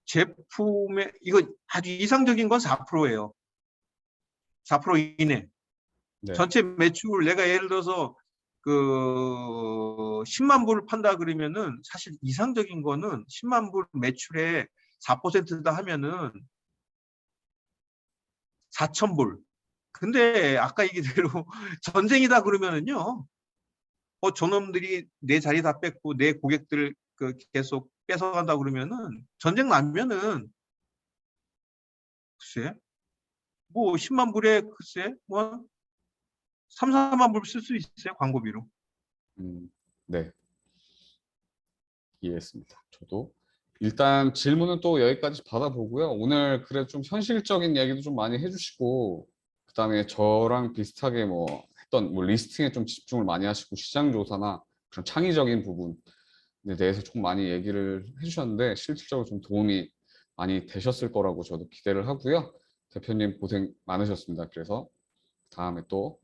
제품의 이거 아주 이상적인 건 4%예요. 4% 이내. 네. 전체 매출 내가 예를 들어서 그 10만 불을 판다 그러면은 사실 이상적인 거는 10만 불 매출에 4%다 하면은 4천 불. 근데 아까 얘기대로 전쟁이다 그러면은요. 저놈들이 내 자리 다 뺏고 내 고객들 그 계속 뺏어간다 그러면은 전쟁 나면은 글쎄 뭐 10만 불에 글쎄 뭐 3, 4만 불 쓸 수 있어요 광고비로. 네. 이해했습니다. 저도 일단 질문은 또 여기까지 받아보고요. 오늘 그래 좀 현실적인 얘기도 좀 많이 해주시고 그다음에 저랑 비슷하게 뭐 했던 뭐 리스팅에 좀 집중을 많이 하시고 시장 조사나 그런 창의적인 부분에 대해서 좀 많이 얘기를 해주셨는데 실질적으로 좀 도움이 많이 되셨을 거라고 저도 기대를 하고요. 대표님 고생 많으셨습니다. 그래서 다음에 또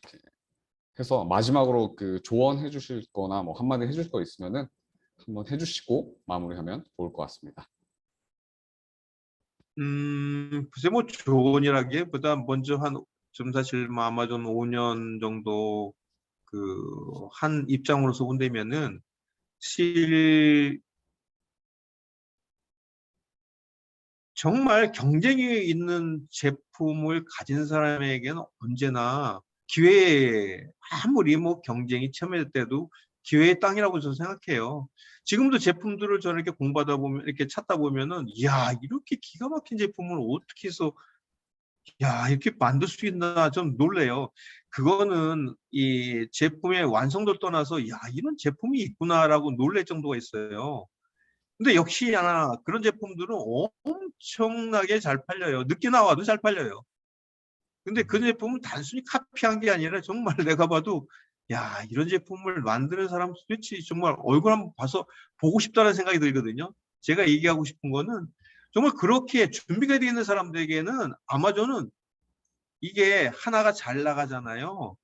이렇게 해서 마지막으로 그 조언해 주실 거나 뭐 한마디 해줄 거 있으면은 한번 해주시고 마무리하면 좋을 것 같습니다. 글쎄 뭐 조언이라기보다 먼저 한 좀 사실 뭐 아마존 5년 정도 그 한 입장으로서 본다면은 실 정말 경쟁이 있는 제품을 가진 사람에게는 언제나 기회에 아무리 뭐 경쟁이 첨예됐대도 기회의 땅이라고 저는 생각해요. 지금도 제품들을 저는 이렇게 공부하다 보면 이렇게 찾다 보면은 야 이렇게 기가 막힌 제품을 어떻게 해서 야 이렇게 만들 수 있나 좀 놀래요. 그거는 이 제품의 완성도를 떠나서 야 이런 제품이 있구나라고 놀랄 정도가 있어요. 근데 역시나 그런 제품들은 엄청나게 잘 팔려요. 늦게 나와도 잘 팔려요. 근데 그 제품은 단순히 카피한 게 아니라 정말 내가 봐도 야, 이런 제품을 만드는 사람 도대체 정말 얼굴 한번 봐서 보고 싶다는 생각이 들거든요. 제가 얘기하고 싶은 거는 정말 그렇게 준비가 되어 있는 사람들에게는 아마존은 이게 하나가 잘 나가잖아요.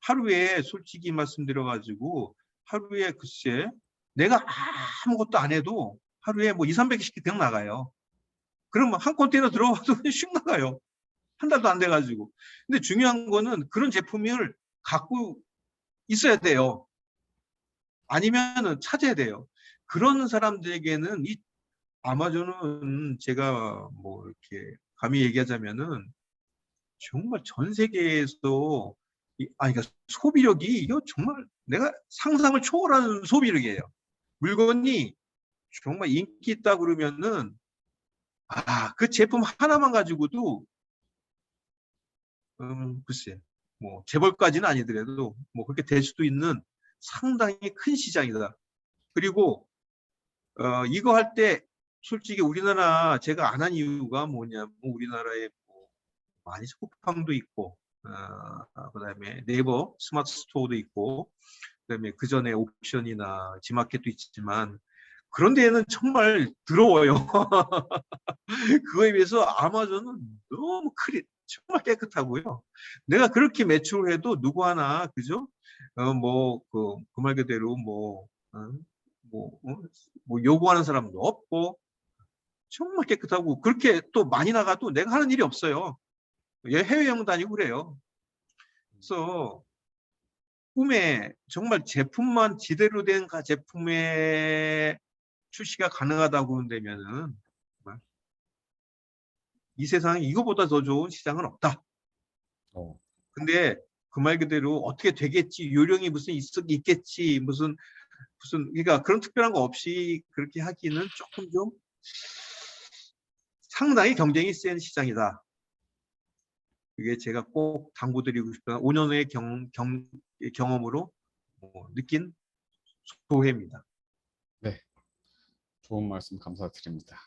하루에 솔직히 말씀드려가지고 하루에 글쎄 내가 아무것도 안 해도 하루에 뭐 2, 300개씩 그냥 나가요. 그러면 한 컨테이너 들어와도 슉 나가요. 한 달도 안 돼가지고. 근데 중요한 거는 그런 제품을 갖고 있어야 돼요. 아니면은 찾아야 돼요. 그런 사람들에게는 이 아마존은 제가 뭐 이렇게 감히 얘기하자면은 정말 전 세계에서 그러니까 소비력이 이거 정말 내가 상상을 초월하는 소비력이에요. 물건이 정말 인기 있다 그러면은 그 제품 하나만 가지고도 글쎄 뭐 재벌까지는 아니더라도 뭐 그렇게 될 수도 있는 상당히 큰 시장이다. 그리고 이거 할 때 솔직히 우리나라 제가 안 한 이유가 뭐냐면 우리나라에 뭐 많이 쿠팡도 있고 그다음에 네이버 스마트 스토어도 있고 그다음에 그 전에 옥션이나 지마켓도 있지만 그런 데에는 정말 더러워요. 그거에 비해서 아마존은 너무 정말 깨끗하고요. 내가 그렇게 매출을 해도 누구 하나 그죠? 그 말 그대로 뭐, 어? 뭐 요구하는 사람도 없고 정말 깨끗하고 그렇게 또 많이 나가도 내가 하는 일이 없어요. 해외여행 다니고 그래요. 그래서 꿈에 정말 제품만 제대로 된 제품의 출시가 가능하다고 한다면은 정말 이 세상에 이거보다 더 좋은 시장은 없다. 어, 근데 그 말 그대로 어떻게 되겠지, 요령이 무슨 있겠지, 무슨 그러니까 그런 특별한 거 없이 그렇게 하기는 조금 좀 상당히 경쟁이 센 시장이다. 그게 제가 꼭 당부드리고 싶은 5년의 경험으로 느낀 소회입니다. 네, 좋은 말씀 감사드립니다.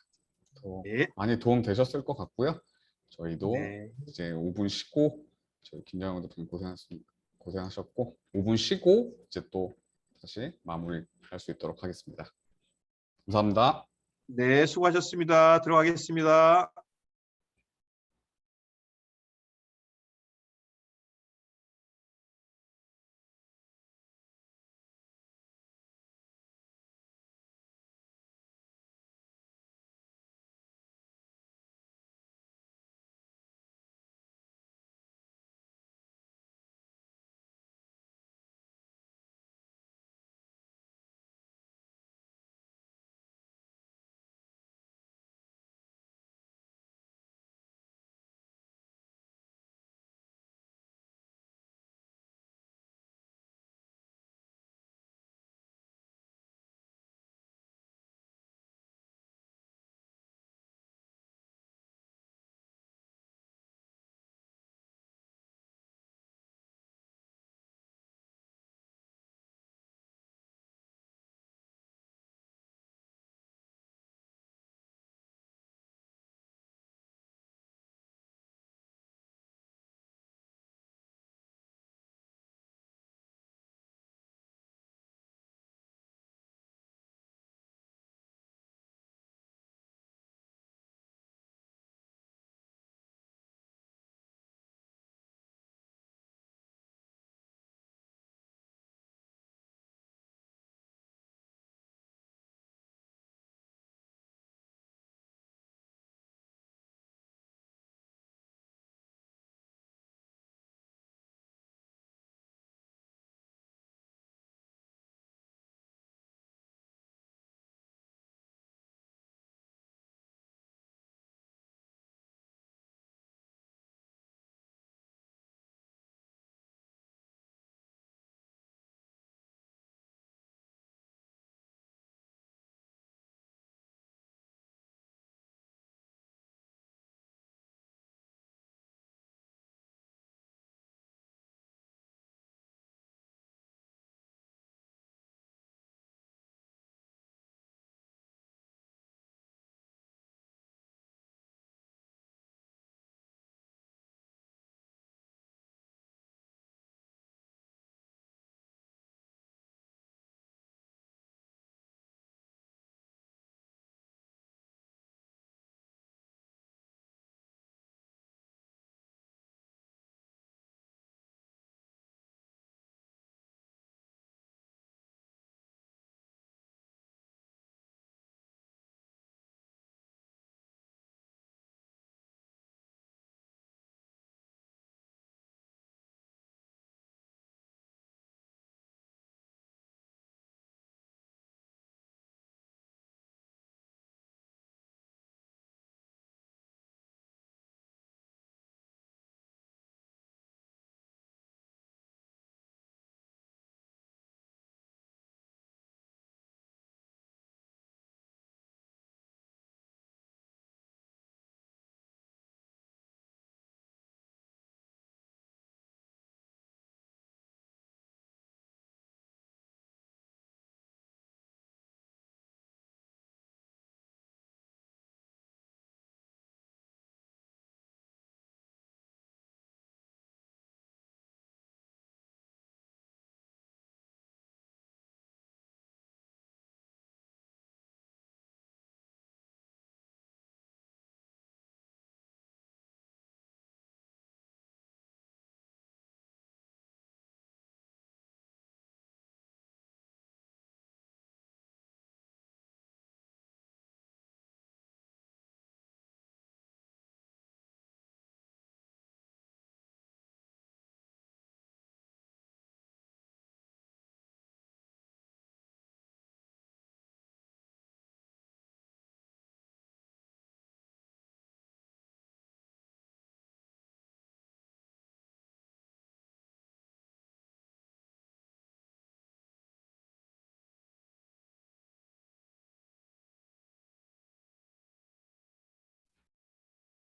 더 네, 많이 도움 되셨을 것 같고요. 저희도 네, 이제 5분 쉬고 저희 김장훈 대표님 고생하셨고 5분 쉬고 이제 또 다시 마무리할 수 있도록 하겠습니다. 감사합니다. 네, 수고하셨습니다. 들어가겠습니다.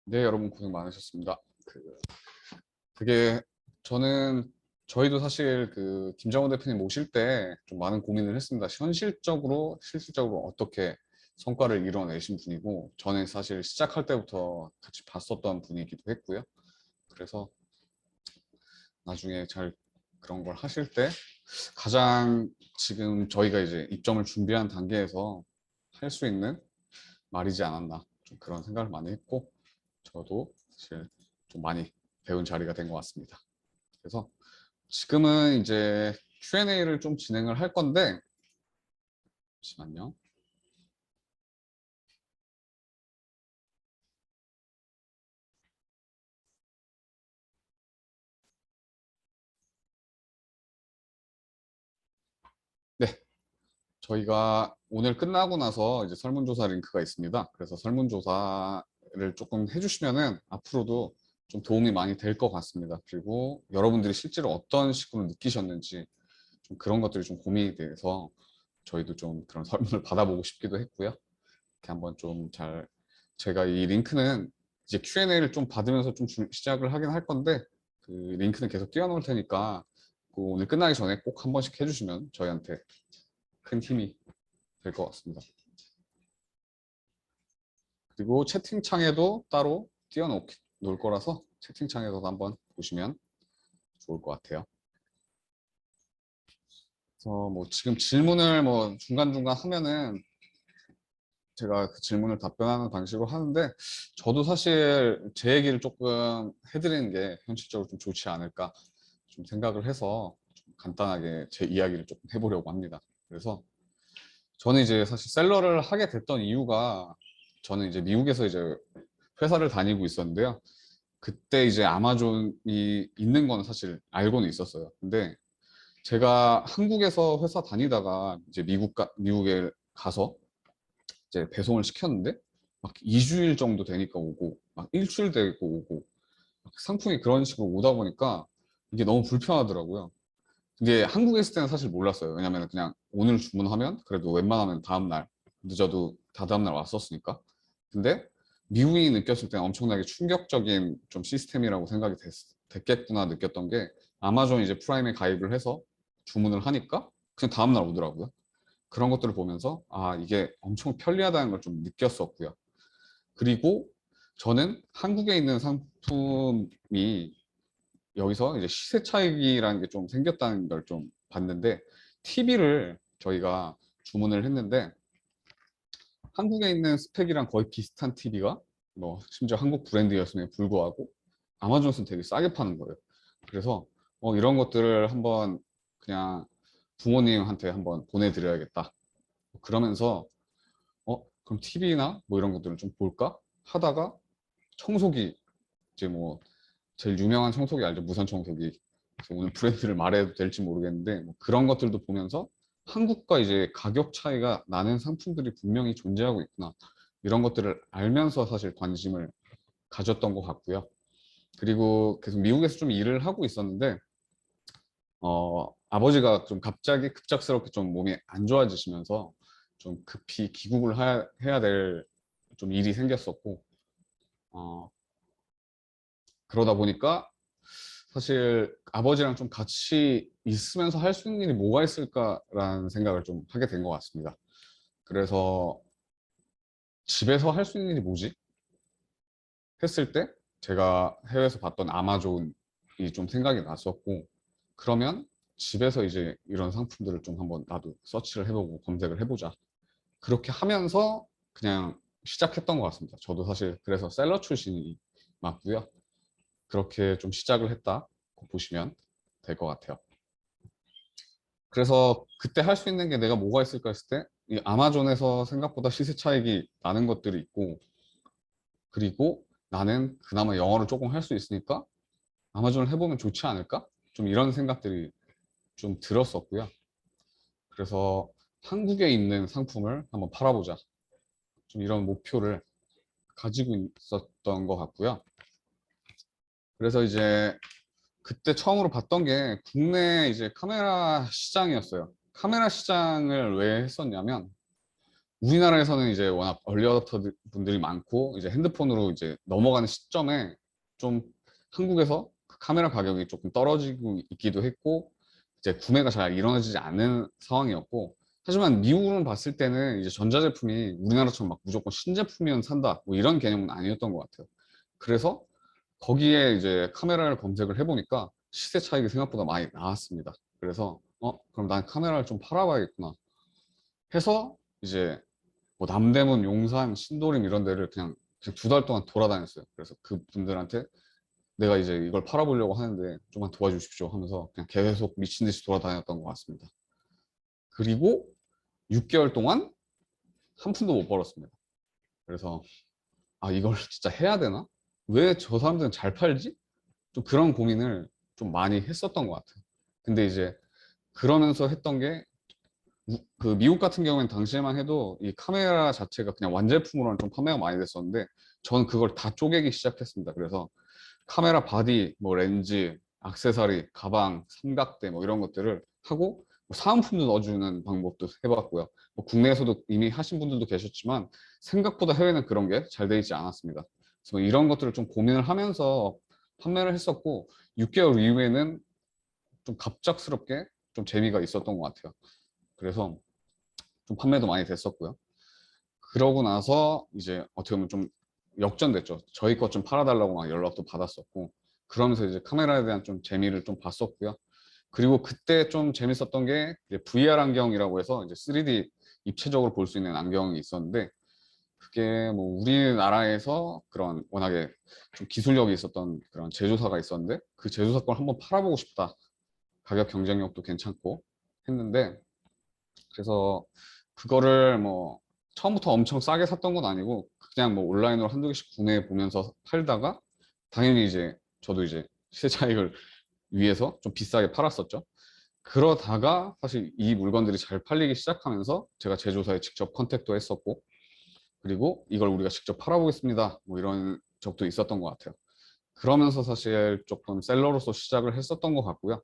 네, 여러분 고생 많으셨습니다. 그게 저희도 사실 김정은 대표님 오실 때 좀 많은 고민을 했습니다. 현실적으로, 실질적으로 어떻게 성과를 이뤄내신 분이고, 저는 사실 시작할 때부터 같이 봤었던 분이기도 했고요. 그래서 나중에 잘 그런 걸 하실 때 가장 지금 저희가 이제 입점을 준비한 단계에서 할 수 있는 말이지 않았나, 좀 그런 생각을 많이 했고, 저도 사실 좀 많이 배운 자리가 된 것 같습니다. 그래서 지금은 이제 Q&A를 좀 진행을 할 건데, 잠시만요. 네, 저희가 오늘 끝나고 나서 이제 설문조사 링크가 있습니다. 그래서 설문조사를 조금 해주시면은 앞으로도 좀 도움이 많이 될 것 같습니다. 그리고 여러분들이 실제로 어떤 식으로 느끼셨는지 좀 그런 것들이 좀 고민이 돼서 저희도 좀 그런 설문을 받아보고 싶기도 했고요. 이렇게 한번 좀 제가 이 링크는 이제 Q&A를 좀 받으면서 좀 시작을 하긴 할 건데 그 링크는 계속 띄워놓을 테니까 오늘 끝나기 전에 꼭 한 번씩 해주시면 저희한테 큰 힘이 될 것 같습니다. 그리고 채팅창에도 따로 띄워놓을 거라서 채팅창에서도 한번 보시면 좋을 것 같아요. 그래서 뭐 지금 질문을 뭐 중간중간 하면은 제가 그 질문을 답변하는 방식으로 하는데 저도 사실 제 얘기를 조금 해드리는 게 현실적으로 좀 좋지 않을까 좀 생각을 해서 좀 간단하게 제 이야기를 조금 해보려고 합니다. 그래서 저는 이제 사실 셀러를 하게 됐던 이유가 저는 이제 미국에서 이제 회사를 다니고 있었는데요. 그때 이제 아마존이 있는 건 사실 알고는 있었어요. 근데 제가 한국에서 회사 다니다가 이제 미국에 가서 이제 배송을 시켰는데 막 2주일 정도 되니까 오고 막 일주일 되고 오고 막 상품이 그런 식으로 오다 보니까 이게 너무 불편하더라고요. 이게 한국에 있을 때는 사실 몰랐어요. 왜냐면 그냥 오늘 주문하면 그래도 웬만하면 다음날 늦어도 다다음날 왔었으니까. 근데 미국인이 느꼈을 때는 엄청나게 충격적인 좀 시스템이라고 생각이 됐겠구나 느꼈던 게 아마존 이제 프라임에 가입을 해서 주문을 하니까 그냥 다음날 오더라고요. 그런 것들을 보면서 아 이게 엄청 편리하다는 걸 좀 느꼈었고요. 그리고 저는 한국에 있는 상품이 여기서 이제 시세 차익이라는 게 좀 생겼다는 걸 좀 봤는데 TV를 저희가 주문을 했는데 한국에 있는 스펙이랑 거의 비슷한 TV가 뭐 심지어 한국 브랜드였음에 불구하고 아마존에서는 되게 싸게 파는 거예요. 그래서 이런 것들을 한번 그냥 부모님한테 한번 보내드려야겠다. 그러면서 그럼 TV나 뭐 이런 것들을 좀 볼까 하다가 청소기 이제 뭐 제일 유명한 청소기 알죠? 무선 청소기. 그래서 오늘 브랜드를 말해도 될지 모르겠는데 뭐 그런 것들도 보면서 한국과 이제 가격 차이가 나는 상품들이 분명히 존재하고 있구나. 이런 것들을 알면서 사실 관심을 가졌던 것 같고요. 그리고 계속 미국에서 좀 일을 하고 있었는데 아버지가 좀 갑자기 급작스럽게 좀 몸이 안 좋아지시면서 좀 급히 귀국을 해야 될 좀 일이 생겼었고 어, 그러다 보니까 사실 아버지랑 좀 같이 있으면서 할 수 있는 일이 뭐가 있을까라는 생각을 좀 하게 된 것 같습니다. 그래서 집에서 할 수 있는 일이 뭐지? 했을 때 제가 해외에서 봤던 아마존이 좀 생각이 났었고 그러면 집에서 이제 이런 상품들을 좀 한번 나도 서치를 해보고 검색을 해보자. 그렇게 하면서 그냥 시작했던 것 같습니다. 저도 사실 그래서 셀러 출신이 맞고요. 그렇게 좀 시작을 했다 보시면 될 것 같아요. 그래서 그때 할 수 있는 게 내가 뭐가 있을까 했을 때 이 아마존에서 생각보다 시세 차익이 나는 것들이 있고 그리고 나는 그나마 영어를 조금 할 수 있으니까 아마존을 해보면 좋지 않을까? 좀 이런 생각들이 좀 들었었고요. 그래서 한국에 있는 상품을 한번 팔아보자. 좀 이런 목표를 가지고 있었던 것 같고요. 그래서 이제 그때 처음으로 봤던 게 국내 이제 카메라 시장이었어요. 카메라 시장을 왜 했었냐면 우리나라에서는 이제 워낙 얼리 어답터 분들이 많고 이제 핸드폰으로 이제 넘어가는 시점에 좀 한국에서 그 카메라 가격이 조금 떨어지고 있기도 했고 이제 구매가 잘 일어나지 않는 상황이었고, 하지만 미국으로 봤을 때는 이제 전자제품이 우리나라처럼 막 무조건 신제품이면 산다 뭐 이런 개념은 아니었던 것 같아요. 그래서 거기에 이제 카메라를 검색을 해보니까 시세 차익이 생각보다 많이 나왔습니다. 그래서 그럼 난 카메라를 좀 팔아봐야겠구나 해서 이제 뭐 남대문, 용산, 신도림 이런 데를 그냥 2달 동안 돌아다녔어요. 그래서 그분들한테 내가 이제 이걸 팔아보려고 하는데 좀만 도와주십시오 하면서 그냥 계속 미친 듯이 돌아다녔던 것 같습니다. 그리고 6개월 동안 한 푼도 못 벌었습니다. 그래서 이걸 진짜 해야 되나? 왜 저 사람들은 잘 팔지? 좀 그런 고민을 좀 많이 했었던 것 같아요. 근데 이제 그러면서 했던 게 그 미국 같은 경우에는 당시에만 해도 이 카메라 자체가 그냥 완제품으로는 좀 판매가 많이 됐었는데 저는 그걸 다 쪼개기 시작했습니다. 그래서 카메라 바디, 뭐 렌즈, 액세서리, 가방, 삼각대 뭐 이런 것들을 하고 뭐 사은품도 넣어주는 방법도 해봤고요. 뭐 국내에서도 이미 하신 분들도 계셨지만 생각보다 해외는 그런 게 잘 돼 있지 않았습니다. 그래서 이런 것들을 좀 고민을 하면서 판매를 했었고 6개월 이후에는 좀 갑작스럽게 좀 재미가 있었던 것 같아요. 그래서 좀 판매도 많이 됐었고요. 그러고 나서 이제 어떻게 보면 좀 역전됐죠. 저희 것 좀 팔아달라고 막 연락도 받았었고, 그러면서 이제 카메라에 대한 좀 재미를 좀 봤었고요. 그리고 그때 좀 재밌었던 게 이제 VR 안경이라고 해서 이제 3D 입체적으로 볼 수 있는 안경이 있었는데, 그게 뭐 우리나라에서 그런 워낙에 좀 기술력이 있었던 그런 제조사가 있었는데, 그 제조사 걸 한번 팔아보고 싶다. 가격 경쟁력도 괜찮고 했는데, 그래서 그거를 뭐 처음부터 엄청 싸게 샀던 건 아니고 그냥 뭐 온라인으로 한두 개씩 구매해 보면서 팔다가 당연히 이제 저도 이제 시세 차익을 위해서 좀 비싸게 팔았었죠. 그러다가 사실 이 물건들이 잘 팔리기 시작하면서 제가 제조사에 직접 컨택도 했었고, 그리고 이걸 우리가 직접 팔아보겠습니다 뭐 이런 적도 있었던 것 같아요. 그러면서 사실 조금 셀러로서 시작을 했었던 것 같고요.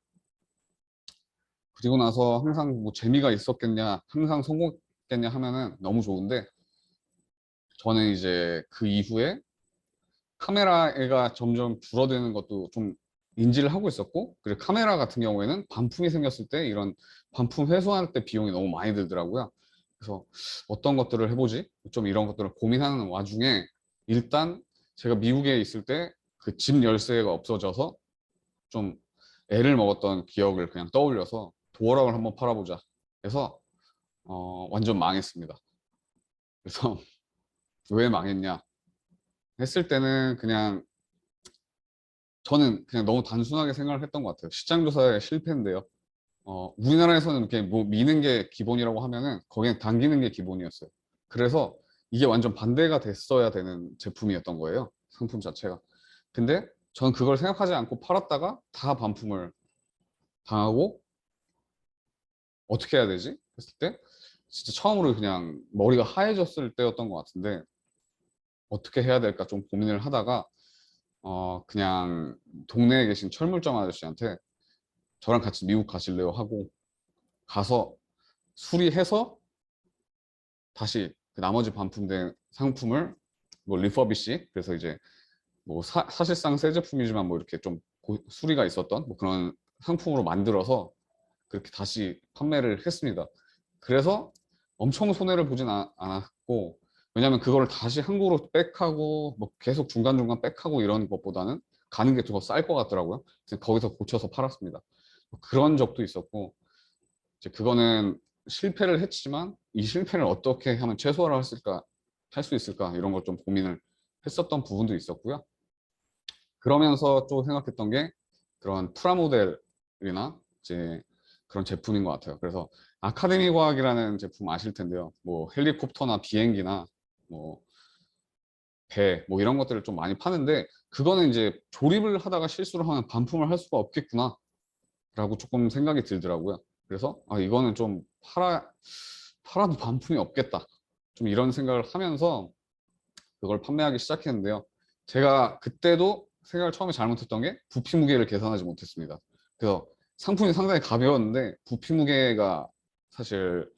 그리고 나서 항상 뭐 재미가 있었겠냐, 항상 성공했겠냐 하면은 너무 좋은데, 저는 이제 그 이후에 카메라가 점점 줄어드는 것도 좀 인지를 하고 있었고, 그리고 카메라 같은 경우에는 반품이 생겼을 때 이런 반품 회수할 때 비용이 너무 많이 들더라고요. 그래서 어떤 것들을 해보지? 좀 이런 것들을 고민하는 와중에 일단 제가 미국에 있을 때 그 집 열쇠가 없어져서 좀 애를 먹었던 기억을 그냥 떠올려서 도어락을 한번 팔아보자 해서 완전 망했습니다. 그래서 왜 망했냐 했을 때는 그냥 저는 그냥 너무 단순하게 생각을 했던 것 같아요. 시장 조사의 실패인데요. 우리나라에서는 이렇게 뭐 미는 게 기본이라고 하면은 거기는 당기는 게 기본이었어요. 그래서 이게 완전 반대가 됐어야 되는 제품이었던 거예요. 상품 자체가. 근데 저는 그걸 생각하지 않고 팔았다가 다 반품을 당하고 어떻게 해야 되지? 했을 때 진짜 처음으로 그냥 머리가 하얘졌을 때였던 것 같은데 어떻게 해야 될까 좀 고민을 하다가 그냥 동네에 계신 철물점 아저씨한테 저랑 같이 미국 가실래요 하고 가서 수리해서 다시 그 나머지 반품된 상품을 뭐 리퍼비시, 그래서 이제 뭐 사실상 새 제품이지만 뭐 이렇게 좀 수리가 있었던 뭐 그런 상품으로 만들어서 그렇게 다시 판매를 했습니다. 그래서 엄청 손해를 보진 않았고, 왜냐하면 그거를 다시 한국으로 백하고 뭐 계속 중간중간 백하고 이런 것보다는 가는 게 더 쌀 것 같더라고요. 그래서 거기서 고쳐서 팔았습니다. 그런 적도 있었고, 이제 그거는 실패를 했지만 이 실패를 어떻게 하면 최소화를 할 수 있을까 이런 걸 좀 고민을 했었던 부분도 있었고요. 그러면서 또 생각했던 게 그런 프라모델이나 이제 그런 제품인 것 같아요. 그래서 아카데미 과학이라는 제품 아실 텐데요. 뭐 헬리콥터나 비행기나 뭐 배, 뭐 이런 것들을 좀 많이 파는데 그거는 이제 조립을 하다가 실수를 하면 반품을 할 수가 없겠구나 라고 조금 생각이 들더라고요. 그래서 이거는 좀 팔아도 반품이 없겠다. 좀 이런 생각을 하면서 그걸 판매하기 시작했는데요. 제가 그때도 생각을 처음에 잘못했던 게 부피 무게를 계산하지 못했습니다. 그래서 상품이 상당히 가벼웠는데 부피 무게가 사실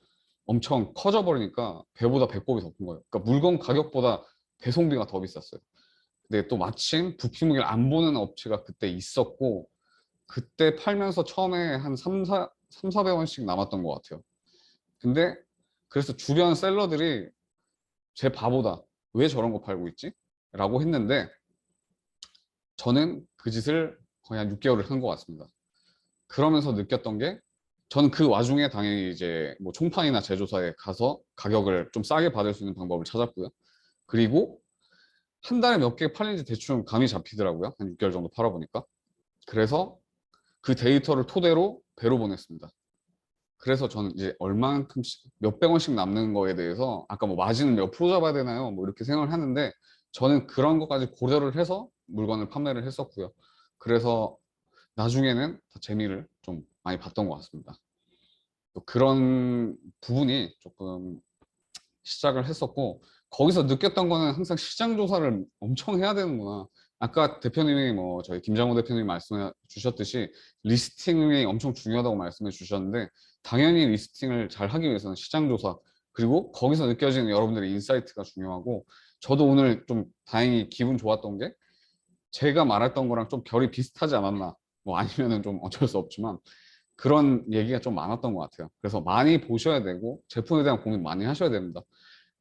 엄청 커져 버리니까 배보다 배꼽이 더 큰 거예요. 그러니까 물건 가격보다 배송비가 더 비쌌어요. 근데 또 마침 부피 무게를 안 보는 업체가 그때 있었고 그때 팔면서 처음에 한 400원씩 남았던 것 같아요. 근데 그래서 주변 셀러들이 제 바보다. 왜 저런 거 팔고 있지? 라고 했는데 저는 그 짓을 거의 한 6개월을 한 것 같습니다. 그러면서 느꼈던 게 저는 그 와중에 당연히 이제 뭐 총판이나 제조사에 가서 가격을 좀 싸게 받을 수 있는 방법을 찾았고요. 그리고 한 달에 몇 개 팔린지 대충 감이 잡히더라고요. 한 6개월 정도 팔아보니까. 그래서 그 데이터를 토대로 배로 보냈습니다. 그래서 저는 이제 얼만큼씩 몇백 원씩 남는 거에 대해서 아까 뭐 마진은 몇 프로 잡아야 되나요? 뭐 이렇게 생각을 하는데 저는 그런 것까지 고려를 해서 물건을 판매를 했었고요. 그래서 나중에는 더 재미를 좀 많이 봤던 것 같습니다. 또 그런 부분이 조금 시작을 했었고 거기서 느꼈던 거는 항상 시장 조사를 엄청 해야 되는구나. 아까 대표님이 뭐 저희 김장호 대표님이 말씀해 주셨듯이 리스팅이 엄청 중요하다고 말씀해 주셨는데 당연히 리스팅을 잘 하기 위해서는 시장 조사 그리고 거기서 느껴지는 여러분들의 인사이트가 중요하고 저도 오늘 좀 다행히 기분 좋았던 게 제가 말했던 거랑 좀 결이 비슷하지 않았나 뭐 아니면은 좀 어쩔 수 없지만 그런 얘기가 좀 많았던 것 같아요. 그래서 많이 보셔야 되고 제품에 대한 고민 많이 하셔야 됩니다.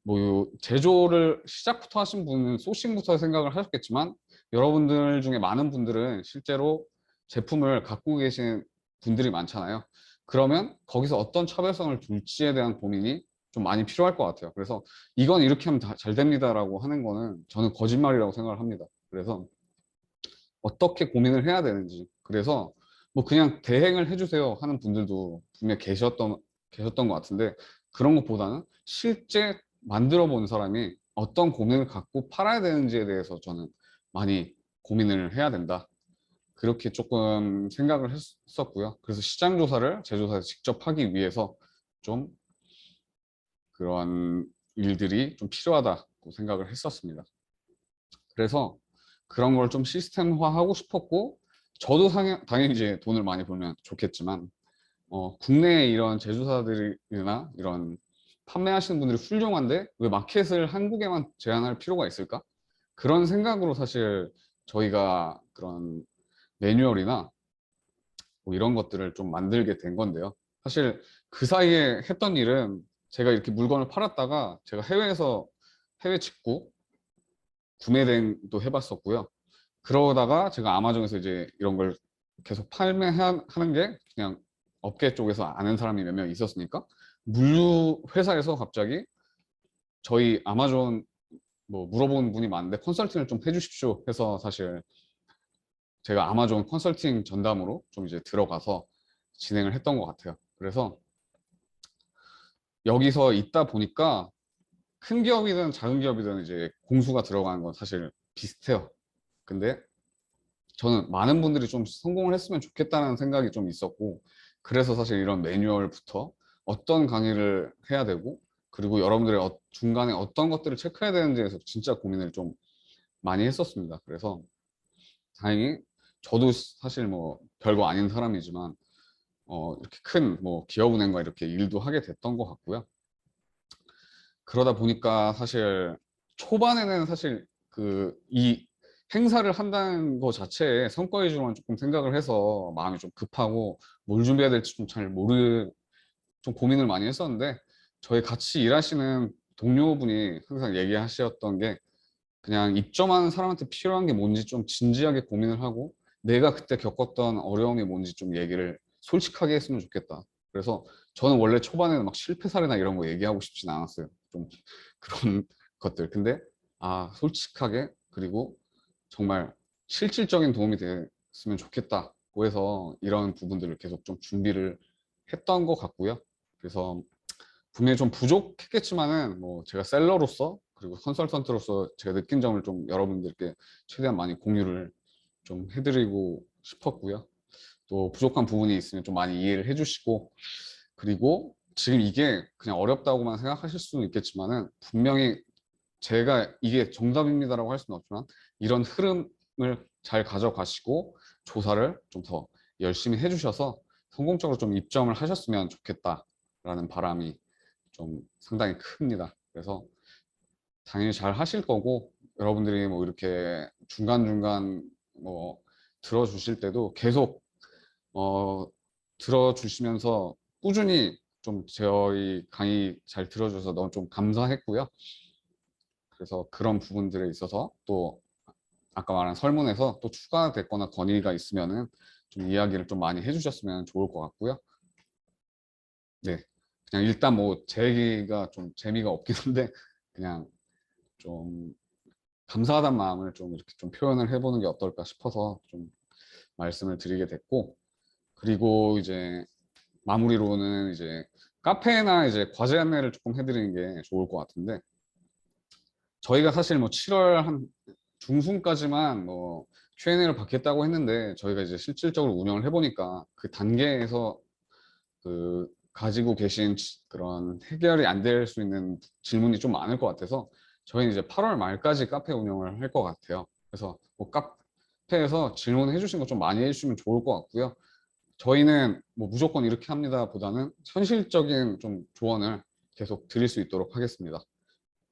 뭐 제조를 시작부터 하신 분은 소싱부터 생각을 하셨겠지만 여러분들 중에 많은 분들은 실제로 제품을 갖고 계신 분들이 많잖아요. 그러면 거기서 어떤 차별성을 둘지에 대한 고민이 좀 많이 필요할 것 같아요. 그래서 이건 이렇게 하면 다 잘 됩니다라고 하는 거는 저는 거짓말이라고 생각을 합니다. 그래서 어떻게 고민을 해야 되는지 그래서 뭐 그냥 대행을 해주세요 하는 분들도 분명 계셨던 것 같은데 그런 것보다는 실제 만들어 본 사람이 어떤 고민을 갖고 팔아야 되는지에 대해서 저는 많이 고민을 해야 된다 그렇게 조금 생각을 했었고요. 그래서 시장 조사를 제조사에서 직접 하기 위해서 좀 그런 일들이 좀 필요하다고 생각을 했었습니다. 그래서 그런 걸 좀 시스템화하고 싶었고 저도 당연히 이제 돈을 많이 벌면 좋겠지만 국내에 이런 제조사들이나 이런 판매하시는 분들이 훌륭한데 왜 마켓을 한국에만 제한할 필요가 있을까? 그런 생각으로 사실 저희가 그런 매뉴얼이나 뭐 이런 것들을 좀 만들게 된 건데요. 사실 그 사이에 했던 일은 제가 이렇게 물건을 팔았다가 제가 해외에서 해외 직구 구매 대행도 해봤었고요. 그러다가 제가 아마존에서 이제 이런 걸 계속 판매하는 게 그냥 업계 쪽에서 아는 사람이 몇 명 있었으니까 물류 회사에서 갑자기 저희 아마존 뭐 물어보는 분이 많은데 컨설팅을 좀 해주십시오 해서 사실 제가 아마존 컨설팅 전담으로 좀 이제 들어가서 진행을 했던 것 같아요. 그래서 여기서 있다 보니까 큰 기업이든 작은 기업이든 이제 공수가 들어가는 건 사실 비슷해요. 근데 저는 많은 분들이 좀 성공을 했으면 좋겠다는 생각이 좀 있었고 그래서 사실 이런 매뉴얼부터 어떤 강의를 해야 되고 그리고 여러분들의 중간에 어떤 것들을 체크해야 되는지에서 진짜 고민을 좀 많이 했었습니다. 그래서 다행히 저도 사실 뭐 별거 아닌 사람이지만 이렇게 큰 뭐 기업은행과 이렇게 일도 하게 됐던 것 같고요. 그러다 보니까 사실 초반에는 사실 그 이 행사를 한다는 것 자체에 성과 위주로만 조금 생각을 해서 마음이 좀 급하고 뭘 준비해야 될지 좀 잘 좀 고민을 많이 했었는데 저희 같이 일하시는 동료분이 항상 얘기하셨던 게 그냥 입점하는 사람한테 필요한 게 뭔지 좀 진지하게 고민을 하고 내가 그때 겪었던 어려움이 뭔지 좀 얘기를 솔직하게 했으면 좋겠다. 그래서 저는 원래 초반에는 막 실패 사례나 이런 거 얘기하고 싶진 않았어요. 좀 그런 것들. 근데 솔직하게 그리고 정말 실질적인 도움이 됐으면 좋겠다고 해서 이런 부분들을 계속 좀 준비를 했던 것 같고요. 그래서 분명히 좀 부족했겠지만은 뭐 제가 셀러로서 그리고 컨설턴트로서 제가 느낀 점을 좀 여러분들께 최대한 많이 공유를 좀 해드리고 싶었고요. 또 부족한 부분이 있으면 좀 많이 이해를 해주시고 그리고 지금 이게 그냥 어렵다고만 생각하실 수는 있겠지만은 분명히 제가 이게 정답입니다라고 할 수는 없지만 이런 흐름을 잘 가져가시고 조사를 좀 더 열심히 해주셔서 성공적으로 좀 입점을 하셨으면 좋겠다라는 바람이 좀 상당히 큽니다. 그래서 당연히 잘 하실 거고, 여러분들이 뭐 이렇게 중간중간 뭐 들어주실 때도 계속 들어주시면서 꾸준히 좀 저희 강의 잘 들어줘서 너무 좀 감사했고요. 그래서 그런 부분들에 있어서 또 아까 말한 설문에서 또 추가됐거나 건의가 있으면은 좀 이야기를 좀 많이 해주셨으면 좋을 것 같고요. 네, 그냥 일단 뭐 제 얘기가 좀 재미가 없긴 한데 그냥 좀 감사하다는 마음을 좀 이렇게 좀 표현을 해보는 게 어떨까 싶어서 좀 말씀을 드리게 됐고, 그리고 이제 마무리로는 이제 카페나 이제 과제 안내를 조금 해드리는 게 좋을 것 같은데, 저희가 사실 뭐 7월 한 중순까지만 뭐 Q&A를 받겠다고 했는데, 저희가 이제 실질적으로 운영을 해보니까 그 단계에서 그 가지고 계신 그런 해결이 안 될 수 있는 질문이 좀 많을 것 같아서 저희는 이제 8월 말까지 카페 운영을 할 것 같아요. 그래서 뭐 카페에서 질문해 주신 거 좀 많이 해주시면 좋을 것 같고요. 저희는 뭐 무조건 이렇게 합니다 보다는 현실적인 좀 조언을 계속 드릴 수 있도록 하겠습니다.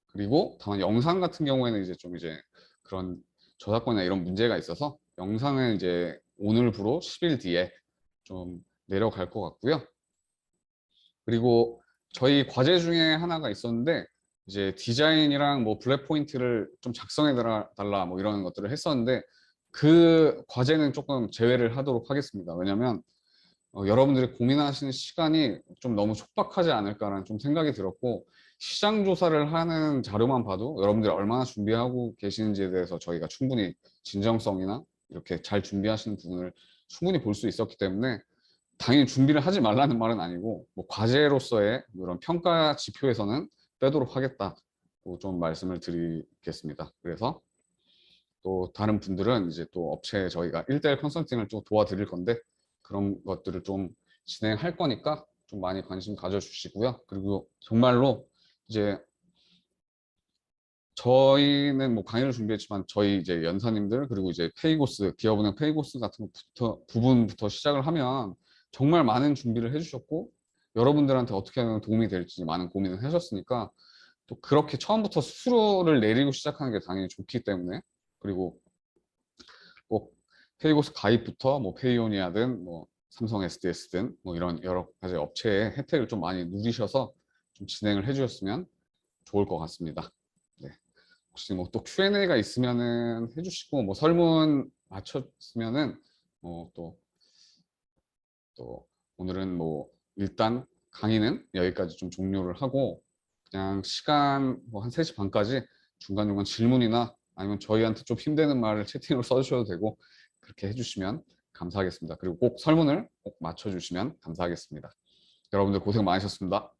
그리고 다만 영상 같은 경우에는 이제 좀 이제 그런 저작권이나 이런 문제가 있어서 영상은 이제 오늘부로 10일 뒤에 좀 내려갈 것 같고요. 그리고 저희 과제 중에 하나가 있었는데 이제 디자인이랑 뭐 블랙 포인트를 좀 작성해 달라 뭐 이런 것들을 했었는데 그 과제는 조금 제외를 하도록 하겠습니다. 왜냐하면 여러분들이 고민하시는 시간이 좀 너무 촉박하지 않을까라는 좀 생각이 들었고, 시장 조사를 하는 자료만 봐도 여러분들이 얼마나 준비하고 계시는지에 대해서 저희가 충분히 진정성이나 이렇게 잘 준비하시는 부분을 충분히 볼 수 있었기 때문에, 당연히 준비를 하지 말라는 말은 아니고 뭐 과제로서의 이런 평가 지표에서는 빼도록 하겠다고 좀 말씀을 드리겠습니다. 그래서 또 다른 분들은 이제 또 업체에 저희가 1대1 컨설팅을 좀 도와드릴 건데 그런 것들을 좀 진행할 거니까 좀 많이 관심 가져주시고요. 그리고 정말로 이제 저희는 뭐 강의를 준비했지만 저희 이제 연사님들 그리고 이제 페이고스 기업은행 페이고스 같은 부분부터 시작을 하면 정말 많은 준비를 해주셨고 여러분들한테 어떻게 하면 도움이 될지 많은 고민을 하셨으니까 또 그렇게 처음부터 수수료를 내리고 시작하는 게 당연히 좋기 때문에, 그리고 꼭 페이고스 가입부터 뭐 페이오니아든 뭐 삼성 SDS든 뭐 이런 여러 가지 업체의 혜택을 좀 많이 누리셔서 좀 진행을 해주셨으면 좋을 것 같습니다. 네. 혹시 뭐 또 Q&A가 있으면은 해주시고 뭐 설문 맞췄으면은 또 오늘은 뭐 일단 강의는 여기까지 좀 종료를 하고 그냥 시간 뭐 한 3시 반까지 중간중간 질문이나 아니면 저희한테 좀 힘드는 말을 채팅으로 써주셔도 되고 그렇게 해주시면 감사하겠습니다. 그리고 꼭 설문을 꼭 맞춰주시면 감사하겠습니다. 여러분들 고생 많으셨습니다.